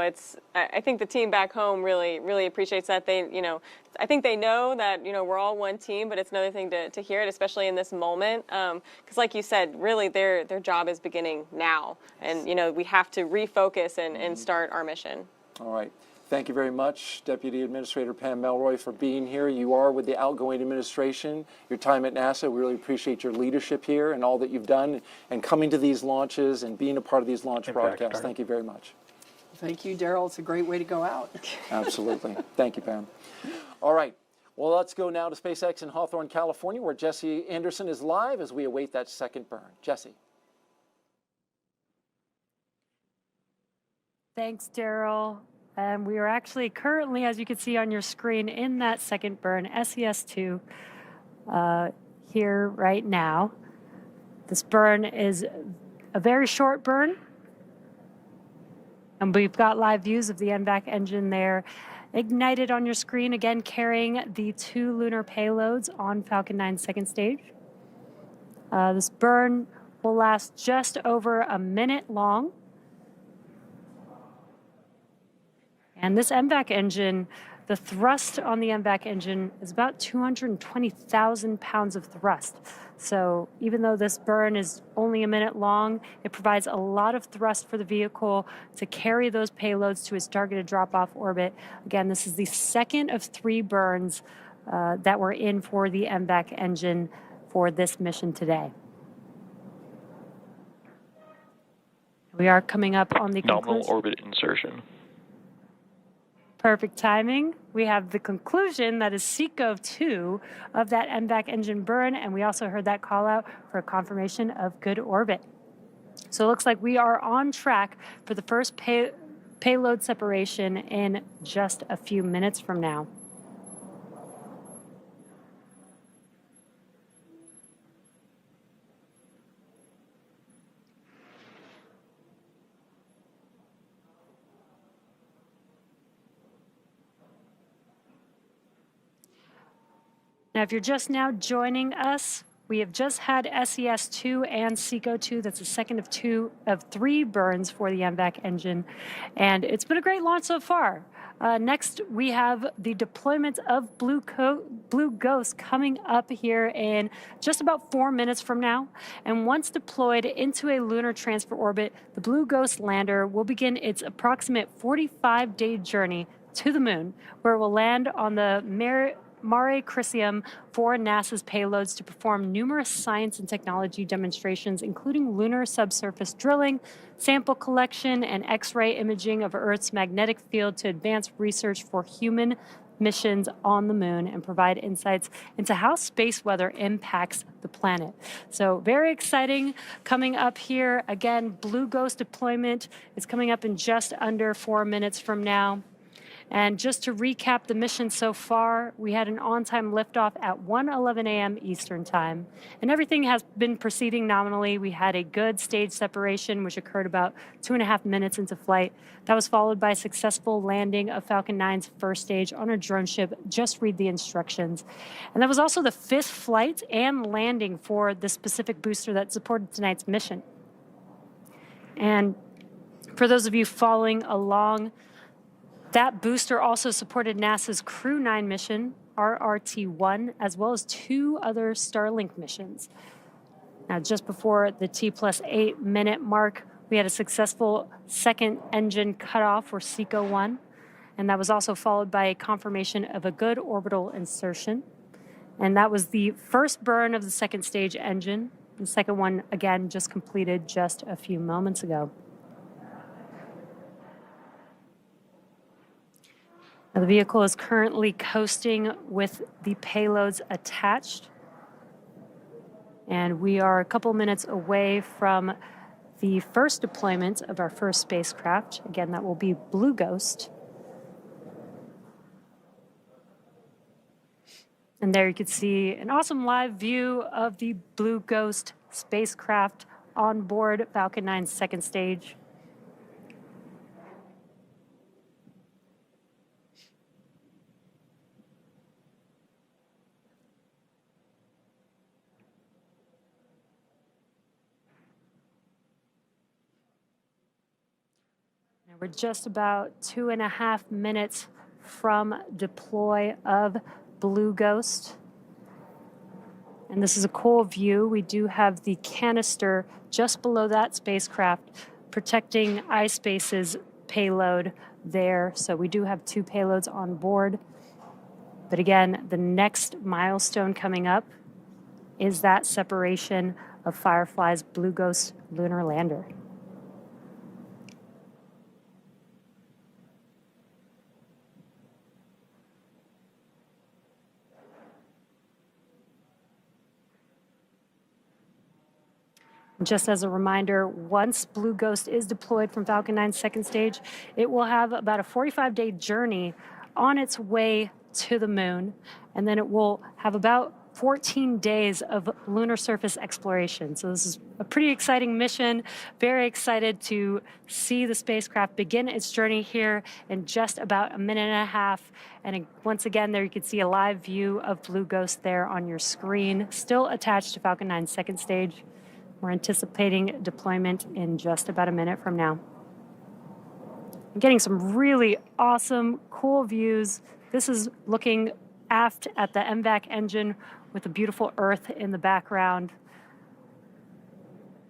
Speaker 3: I think the team back home really appreciates that. I think they know that, we're all one team, but it's another thing to hear it, especially in this moment. Because like you said, really their job is beginning now. And, we have to refocus and start our mission.
Speaker 2: All right. Thank you very much, Deputy Administrator Pam Melroy, for being here. You are with the outgoing administration, your time at NASA. We really appreciate your leadership here and all that you've done and coming to these launches and being a part of these launch broadcasts. Thank you very much.
Speaker 18: Thank you, Daryl. It's a great way to go out.
Speaker 2: Absolutely. Thank you, Pam. All right. Well, let's go now to SpaceX in Hawthorne, California, where Jesse Anderson is live as we await that second burn. Jesse.
Speaker 5: Thanks, Daryl. We are actually currently, as you can see on your screen, in that second burn, SES-2, here right now. This burn is a very short burn. And we've got live views of the NVAC engine there ignited on your screen, again carrying the 2 lunar payloads on Falcon 9's second stage. This burn will last just over a minute long. And this MVAC engine, the thrust on the MVAC engine is about 220,000 pounds of thrust. So even though this burn is only a minute long, it provides a lot of thrust for the vehicle to carry those payloads to its targeted drop-off orbit. Again, this is the second of 3 burns that were in for the MVAC engine for this mission today. We are coming up on the
Speaker 6: nominal orbit insertion.
Speaker 5: Perfect timing. We have the conclusion that is SECO-2 of that MVAC engine burn, and we also heard that call out for confirmation of good orbit. So it looks like we are on track for the first payload separation in just a few minutes from now. Now, if you're just now joining us, we have just had SES-2 and SECO-2. That's the second of 3 burns for the MVAC engine. And it's been a great launch so far. Next, we have the deployment of Blue Ghost coming up here in just about 4 minutes from now. And once deployed into a lunar transfer orbit, the Blue Ghost lander will begin its approximate 45-day journey to the moon, where it will land on the Mare Crisium for NASA's payloads to perform numerous science and technology demonstrations, including lunar subsurface drilling, sample collection, and X-ray imaging of Earth's magnetic field to advance research for human missions on the moon and provide insights into how space weather impacts the planet. So very exciting coming up here. Again, Blue Ghost deployment is coming up in just under 4 minutes from now. And just to recap the mission so far, we had an on-time liftoff at 1:11 a.m. Eastern Time, and everything has been proceeding nominally. We had a good stage separation, which occurred about 2.5 minutes into flight. That was followed by a successful landing of Falcon 9's first stage on a drone ship. Just read the instructions. And that was also the 5th flight and landing for the specific booster that supported tonight's mission. And for those of you following along, that booster also supported NASA's Crew 9 mission, RRT-1, as well as 2 other Starlink missions. Now, just before the T+8 minute mark, we had a successful second engine cutoff for SECO-1, and that was also followed by a confirmation of a good orbital insertion. And that was the first burn of the second stage engine. The second one, again, just completed just a few moments ago. Now, the vehicle is currently coasting with the payloads attached. And we are a couple minutes away from the first deployment of our first spacecraft. Again, that will be Blue Ghost. And there you can see an awesome live view of the Blue Ghost spacecraft on board Falcon 9's second stage. We're just about 2.5 minutes from deploy of Blue Ghost. And this is a cool view. We do have the canister just below that spacecraft protecting iSpace's payload there. So we do have 2 payloads on board. But again, the next milestone coming up is that separation of Firefly's Blue Ghost lunar lander. Just as a reminder, once Blue Ghost is deployed from Falcon 9's second stage, it will have about a 45-day journey on its way to the moon, and then it will have about 14 days of lunar surface exploration. So this is a pretty exciting mission. Very excited to see the spacecraft begin its journey here in just about 1.5 minutes. And once again, there you can see a live view of Blue Ghost there on your screen, still attached to Falcon 9's second stage. We're anticipating deployment in just about a minute from now. I'm getting some really awesome, cool views. This is looking aft at the MVAC engine with a beautiful Earth in the background.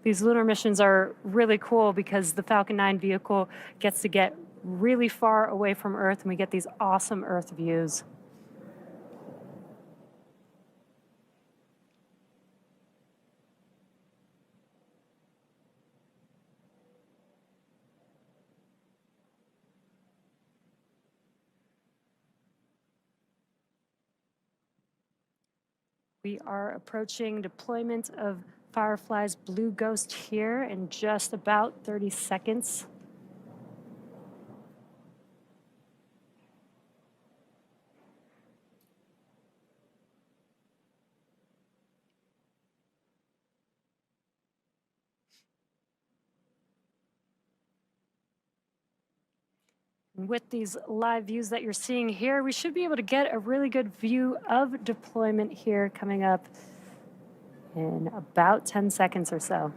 Speaker 5: These lunar missions are really cool because the Falcon 9 vehicle gets to get really far away from Earth, and we get these awesome Earth views. We are approaching deployment of Firefly's Blue Ghost here in just about 30 seconds. With these live views that you're seeing here, we should be able to get a really good view of deployment here coming up in about 10 seconds or so.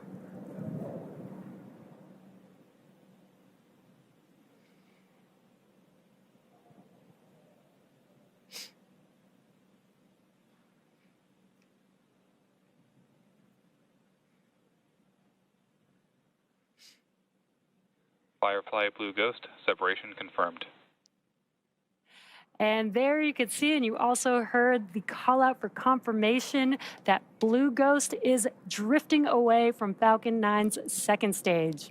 Speaker 6: Firefly Blue Ghost, separation confirmed.
Speaker 5: And there you could see, and you also heard the call out for confirmation that Blue Ghost is drifting away from Falcon 9's second stage.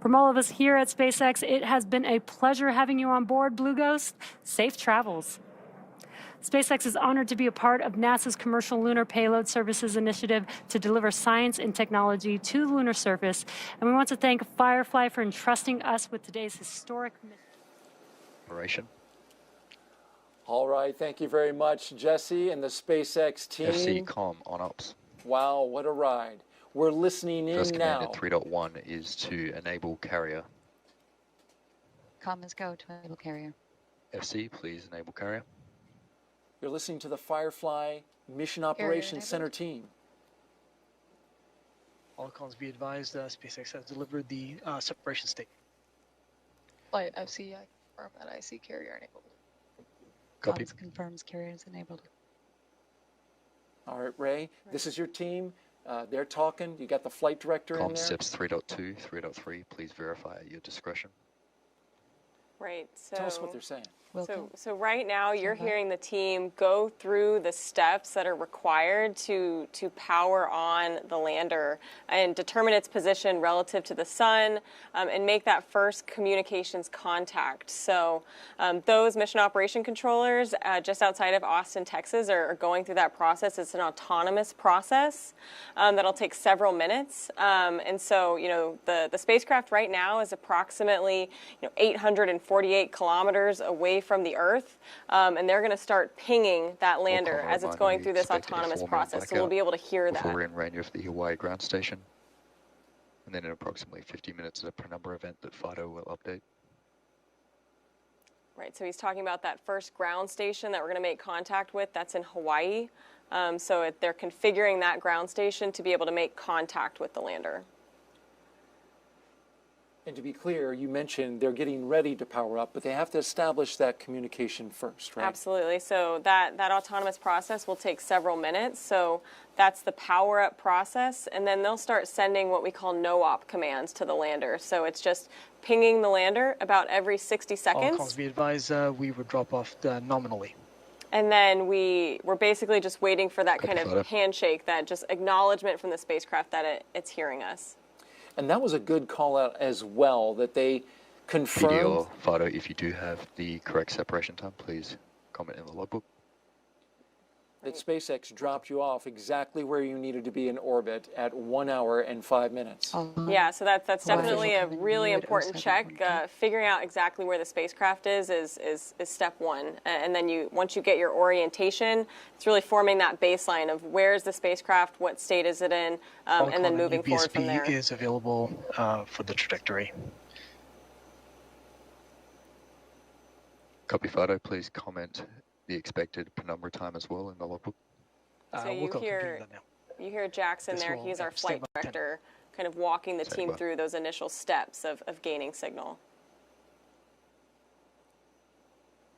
Speaker 5: From all of us here at SpaceX, it has been a pleasure having you on board, Blue Ghost. Safe travels. SpaceX is honored to be a part of NASA's Commercial Lunar Payload Services initiative to deliver science and technology to the lunar surface. And we want to thank Firefly for entrusting us with today's historic
Speaker 6: Operation.
Speaker 2: All right, thank you very much, Jesse and the SpaceX team.
Speaker 6: FC com on ops.
Speaker 2: Wow, what a ride. We're listening in
Speaker 6: First command
Speaker 2: now.
Speaker 6: at 3.1 is to enable carrier.
Speaker 19: Comms go to enable carrier.
Speaker 6: FC, please enable carrier.
Speaker 2: You're listening to the Firefly Mission Operations Center team.
Speaker 20: All comms be advised, SpaceX has delivered the separation state.
Speaker 19: Flight FC, I confirm that I see carrier enabled.
Speaker 6: Copy.
Speaker 19: Comms confirms carrier is enabled.
Speaker 2: All right, Ray, this is your team. They're talking. You got the flight director in
Speaker 6: Com
Speaker 2: there.
Speaker 6: steps 3.2, 3.3. Please verify at your discretion.
Speaker 3: Right. So
Speaker 2: tell us what they're saying.
Speaker 3: So right now you're hearing the team go through the steps that are required to power on the lander and determine its position relative to the sun and make that first communications contact. So those mission operation controllers just outside of Austin, Texas are going through that process. It's an autonomous process that'll take several minutes. And so, the spacecraft right now is approximately 848 kilometers away from the Earth, and they're going to start pinging that lander as it's going through this autonomous process. So we'll be able to hear that.
Speaker 6: Before we're in range of the Hawaii ground station, and then in approximately 50 minutes at a penumbra event that Fido will update.
Speaker 3: Right, so he's talking about that first ground station that we're going to make contact with. That's in Hawaii. So they're configuring that ground station to be able to make contact with the lander.
Speaker 2: And to be clear, you mentioned they're getting ready to power up, but they have to establish that communication first, right?
Speaker 3: Absolutely. So that autonomous process will take several minutes. So that's the power up process. And then they'll start sending what we call no-op commands to the lander. So it's just pinging the lander about every 60 seconds.
Speaker 20: All comms be advised, we would drop off nominally.
Speaker 3: And then we're basically just waiting for that kind of handshake, that just acknowledgement from the spacecraft that it's hearing us.
Speaker 2: And that was a good call out as well, that they confirmed.
Speaker 6: PD or Fido, if you do have the correct separation time, please comment in the logbook.
Speaker 2: That SpaceX dropped you off exactly where you needed to be in orbit at 1 hour and 5 minutes.
Speaker 3: Yeah, so that's definitely a really important check. Figuring out exactly where the spacecraft is step one. And then once you get your orientation, it's really forming that baseline of where's the spacecraft, what state is it in, and then moving forward from there.
Speaker 20: is available for the trajectory.
Speaker 6: Copy, Fido. Please comment the expected penumbra time as well in the logbook.
Speaker 3: So you hear Jackson there. He's our flight director, kind of walking the team through those initial steps of gaining signal.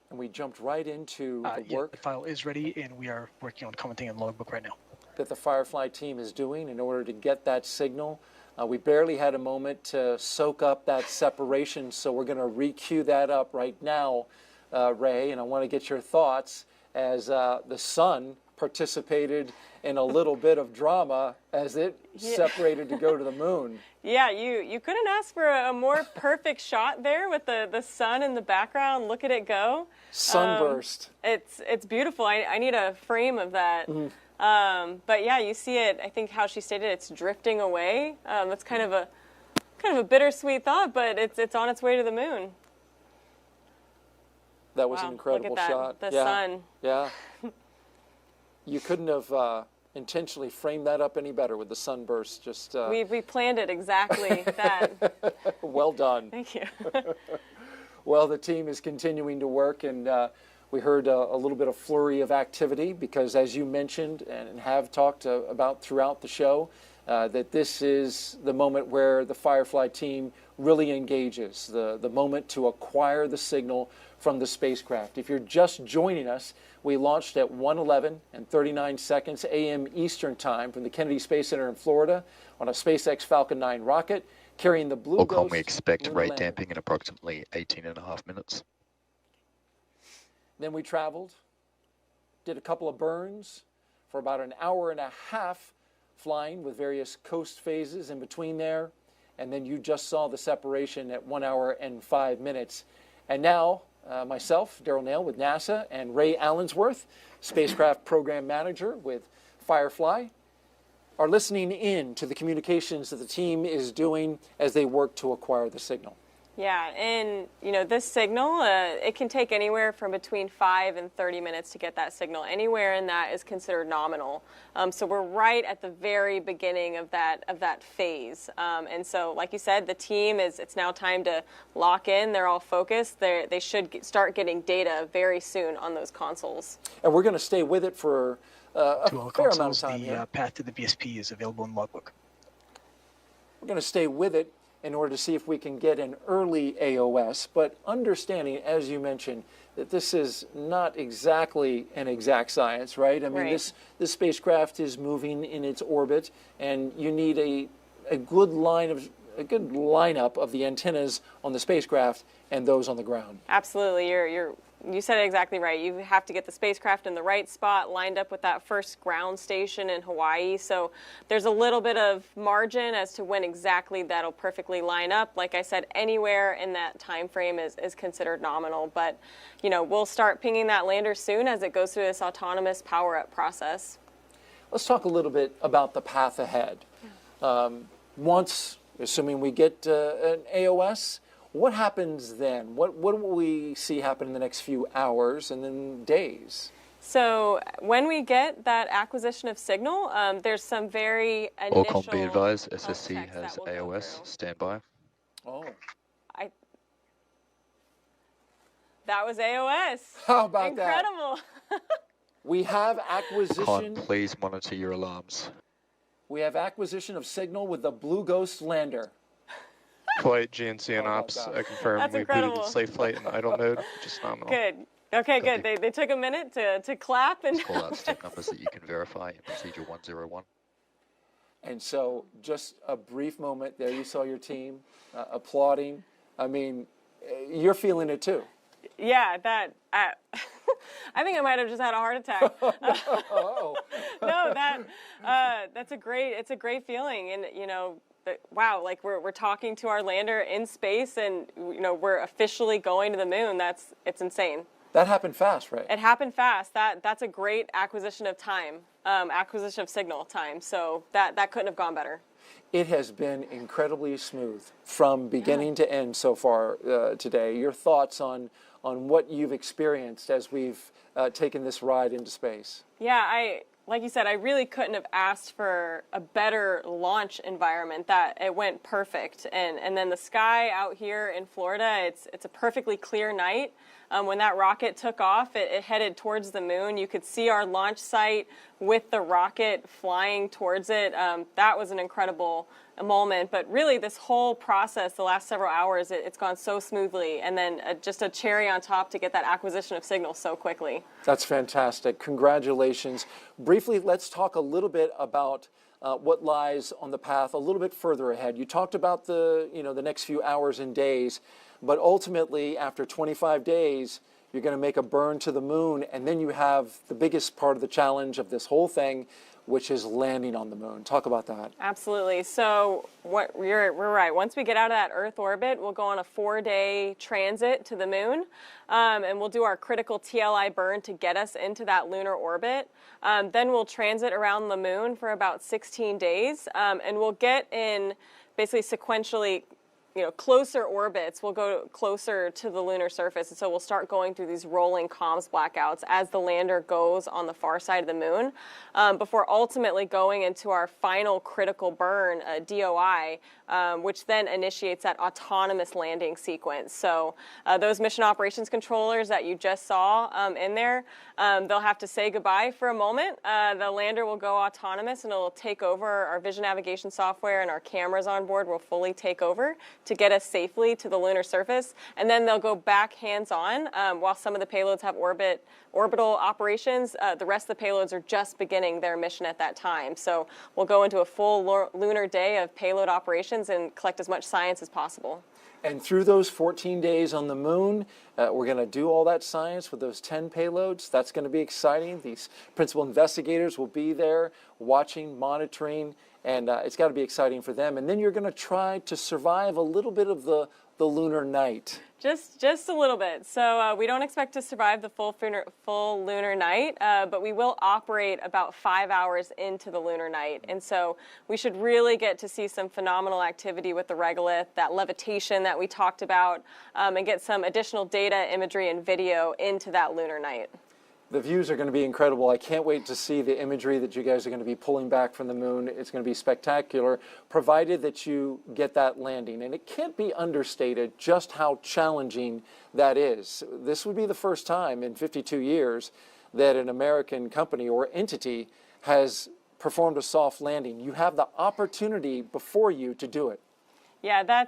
Speaker 2: And we jumped right into the work.
Speaker 20: The file is ready, and we are working on commenting in the logbook right now.
Speaker 2: That the Firefly team is doing in order to get that signal. We barely had a moment to soak up that separation, so we're going to re-cue that up right now, Ray, and I want to get your thoughts as the sun participated in a little bit of drama as it separated to go to the moon.
Speaker 3: Yeah, you couldn't ask for a more perfect shot there with the sun in the background. Look at it go.
Speaker 2: Sunburst.
Speaker 3: It's beautiful. I need a frame of that. Mm-hmm. But yeah, you see it. I think how she stated it's drifting away. That's kind of a bittersweet thought, but it's on its way to the moon.
Speaker 2: That was an incredible shot.
Speaker 3: The sun.
Speaker 2: Yeah. You couldn't have intentionally framed that up any better with the sunburst. Just
Speaker 3: we planned it exactly that.
Speaker 2: Well done.
Speaker 3: Thank you.
Speaker 2: Well, the team is continuing to work, and we heard a little bit of flurry of activity because, as you mentioned and have talked about throughout the show, that this is the moment where the Firefly team really engages, the moment to acquire the signal from the spacecraft. If you're just joining us, we launched at 1:11 and 39 seconds a.m. Eastern Time from the Kennedy Space Center in Florida on a SpaceX Falcon 9 rocket carrying the Blue Ghost.
Speaker 6: We expect rate damping in approximately 18.5 minutes.
Speaker 2: Then we traveled, did a couple of burns for about an hour and a half flying with various coast phases in between there. And then you just saw the separation at 1 hour and 5 minutes. And now, myself, Daryl Nail with NASA, and Ray Allensworth, Spacecraft Program Manager with Firefly, are listening in to the communications that the team is doing as they work to acquire the signal.
Speaker 3: Yeah, and this signal, it can take anywhere from between 5 and 30 minutes to get that signal. Anywhere in that is considered nominal. So we're right at the very beginning of that phase. And so, like you said, the team it's now time to lock in. They're all focused. They should start getting data very soon on those consoles.
Speaker 2: And we're going to stay with it for a fair amount of time.
Speaker 20: The path to the BSP is available in the logbook.
Speaker 2: We're going to stay with it in order to see if we can get an early AOS, but understanding, as you mentioned, that this is not exactly an exact science, right? I mean, this spacecraft is moving in its orbit, and you need a good lineup of the antennas on the spacecraft and those on the ground.
Speaker 3: Absolutely, you said it exactly right. You have to get the spacecraft in the right spot, lined up with that first ground station in Hawaii. So there's a little bit of margin as to when exactly that'll perfectly line up. Like I said, anywhere in that time frame is considered nominal. But we'll start pinging that lander soon as it goes through this autonomous power-up process.
Speaker 2: Let's talk a little bit about the path ahead. Once, assuming we get an AOS, what happens then? What will we see happen in the next few hours and then days?
Speaker 3: So when we get that acquisition of signal, there's some very initial...
Speaker 6: Allcom be advised, SSC has AOS, standby.
Speaker 2: Oh.
Speaker 3: That was AOS.
Speaker 2: How about
Speaker 3: Incredible.
Speaker 2: that? We have acquisition...
Speaker 6: Con, please monitor your alarms.
Speaker 2: We have acquisition of signal with the Blue Ghost lander.
Speaker 21: Flight, GNC, and Ops. I confirm we booted safe flight in idle mode, just nominal.
Speaker 3: Good. Okay, good. They took a minute to clap and
Speaker 6: call out step numbers that you can verify in procedure 101.
Speaker 2: And so, just a brief moment there, you saw your team applauding. I mean, you're feeling it too.
Speaker 3: Yeah, I think I might have just had a heart attack. No, that's it's a great feeling, and wow, like we're talking to our lander in space, and we're officially going to the moon. It's insane.
Speaker 2: That happened fast, right?
Speaker 3: It happened fast. That's a great acquisition of time, acquisition of signal time. So that couldn't have gone better.
Speaker 2: It has been incredibly smooth from beginning to end so far today. Your thoughts on what you've experienced as we've taken this ride into space?
Speaker 3: Yeah, like you said, I really couldn't have asked for a better launch environment. That it went perfect, and then the sky out here in Florida, it's a perfectly clear night. When that rocket took off, it headed towards the moon. You could see our launch site with the rocket flying towards it. That was an incredible moment. But really, this whole process, the last several hours, it's gone so smoothly. And then just a cherry on top to get that acquisition of signal so quickly.
Speaker 2: That's fantastic. Congratulations. Briefly, let's talk a little bit about what lies on the path a little bit further ahead. You talked about the next few hours and days. But ultimately, after 25 days, you're going to make a burn to the moon, and then you have the biggest part of the challenge of this whole thing, which is landing on the moon. Talk about that.
Speaker 3: Absolutely. So we're right. Once we get out of that Earth orbit, we'll go on a 4-day transit to the moon, and we'll do our critical TLI burn to get us into that lunar orbit. Then we'll transit around the moon for about 16 days, and we'll get in basically sequentially closer orbits. We'll go closer to the lunar surface, and so we'll start going through these rolling comms blackouts as the lander goes on the far side of the moon, before ultimately going into our final critical burn, DOI, which then initiates that autonomous landing sequence. So those mission operations controllers that you just saw in there, they'll have to say goodbye for a moment. The lander will go autonomous, and it'll take over. Our vision navigation software and our cameras on board will fully take over to get us safely to the lunar surface, and then they'll go back hands-on while some of the payloads have orbital operations. The rest of the payloads are just beginning their mission at that time. So we'll go into a full lunar day of payload operations and collect as much science as possible.
Speaker 2: And through those 14 days on the moon, we're going to do all that science with those 10 payloads. That's going to be exciting. These principal investigators will be there watching, monitoring, and it's got to be exciting for them. And then you're going to try to survive a little bit of the lunar night.
Speaker 3: Just a little bit. So we don't expect to survive the full lunar night, but we will operate about 5 hours into the lunar night. And so we should really get to see some phenomenal activity with the regolith, that levitation that we talked about, and get some additional data, imagery, and video into that lunar night.
Speaker 2: The views are going to be incredible. I can't wait to see the imagery that you guys are going to be pulling back from the moon. It's going to be spectacular, provided that you get that landing. And it can't be understated just how challenging that is. This would be the first time in 52 years that an American company or entity has performed a soft landing. You have the opportunity before you to do it.
Speaker 3: Yeah,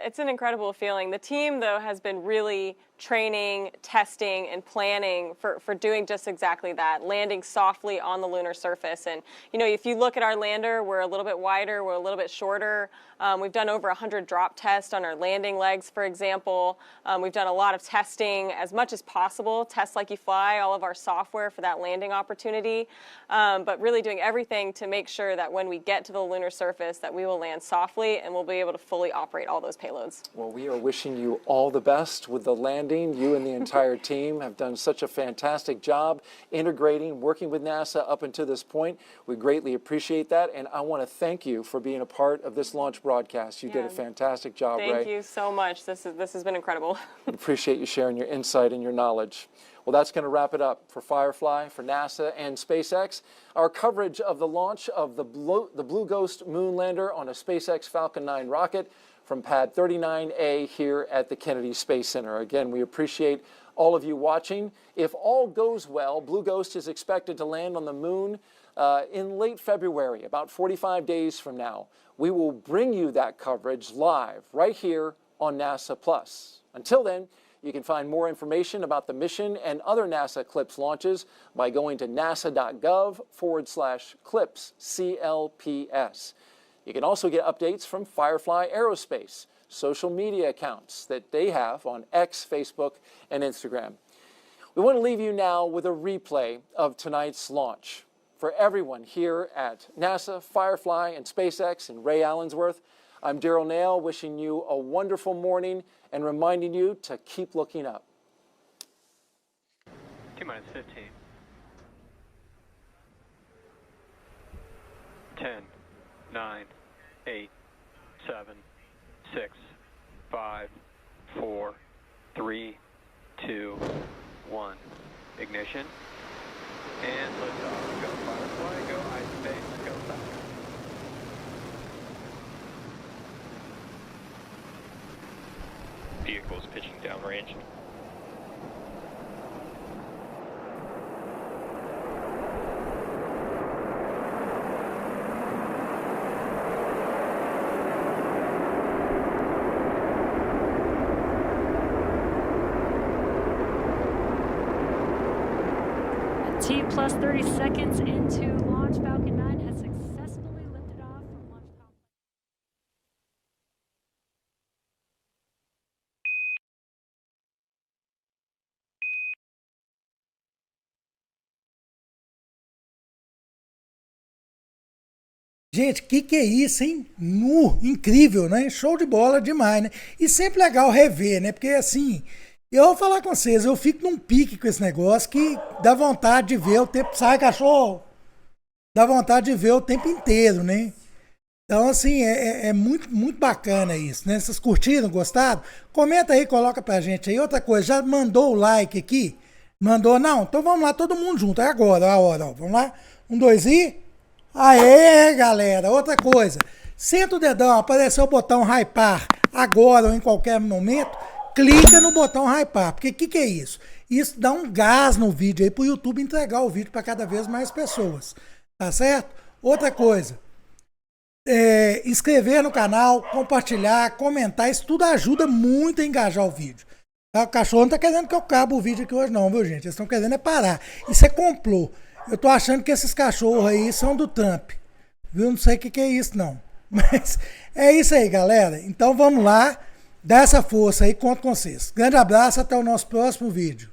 Speaker 3: it's an incredible feeling. The team, though, has been really training, testing, and planning for doing just exactly that, landing softly on the lunar surface. And, you know, if you look at our lander, we're a little bit wider, we're a little bit shorter. We've done over 100 drop tests on our landing legs, for example. We've done a lot of testing as much as possible, test like you fly, all of our software for that landing opportunity, but really doing everything to make sure that when we get to the lunar surface that we will land softly and we'll be able to fully operate all those payloads.
Speaker 2: Well, we are wishing you all the best with the landing. You and the entire team have done such a fantastic job integrating, working with NASA up until this point. We greatly appreciate that, and I want to thank you for being a part of this launch broadcast. You did a fantastic job, Ray.
Speaker 3: Thank you so much. This has been incredible.
Speaker 2: Appreciate you sharing your insight and your knowledge. Well, that's going to wrap it up for Firefly, for NASA, and SpaceX. Our coverage of the launch of the Blue Ghost moon lander on a SpaceX Falcon 9 rocket from pad 39A here at the Kennedy Space Center. Again, we appreciate all of you watching. If all goes well, Blue Ghost is expected to land on the moon in late February, about 45 days from now. We will bring you that coverage live right here on NASA Plus. Until then, you can find more information about the mission and other NASA CLPS launches by going to nasa.gov/CLPS, CLPS. You can also get updates from Firefly Aerospace, social media accounts that they have on X, Facebook, and Instagram. We want to leave you now with a replay of tonight's launch. For everyone here at NASA, Firefly, and SpaceX in Ray Allensworth, I'm Daryl Nail, wishing you a wonderful morning and reminding you to keep looking up.
Speaker 21: T-minus 15. 10, 9, 8, 7, 6, 5, 4, 3, 2, 1. Ignition. And liftoff. Go Firefly, go iSpace, go Falcon. Vehicles pitching downrange.
Speaker 5: T plus 30 seconds into launch, Falcon 9 has successfully lifted off from launch complex.
Speaker 1: Gente, que é isso, hein? Incrível, né? Show de bola demais, né? E sempre legal rever, né? Porque assim, eu vou falar com vocês, eu fico num pique com esse negócio que dá vontade de ver o tempo. Sai, cachorro! Dá vontade de ver o tempo inteiro, né? Então, assim, é muito, muito bacana isso, né? Vocês curtiram, gostaram? Comenta aí, coloca pra gente aí. Outra coisa, já mandou o like aqui? Mandou? Não? Então vamos lá, todo mundo junto. É agora, a hora, ó. Vamos lá? 1, 2 e... Aê, galera! Outra coisa, senta o dedão, apareceu o botão hypar agora ou em qualquer momento, clica no botão hypar, porque o que é isso? Isso dá um gás no vídeo aí pro YouTube entregar o vídeo para cada vez mais pessoas, tá certo? Outra coisa, inscrever no canal, compartilhar, comentar, isso tudo ajuda muito a engajar o vídeo. Tá? O cachorro não tá querendo que eu acabe o vídeo aqui hoje não, viu, gente? Eles estão querendo é parar. Isso é complô. Eu tô achando que esses cachorros aí são do Trump. Viu? Não sei o que é isso, não. Mas é isso aí, galera. Então vamos lá. Dá essa força aí, conto com vocês. Grande abraço, até o nosso próximo vídeo.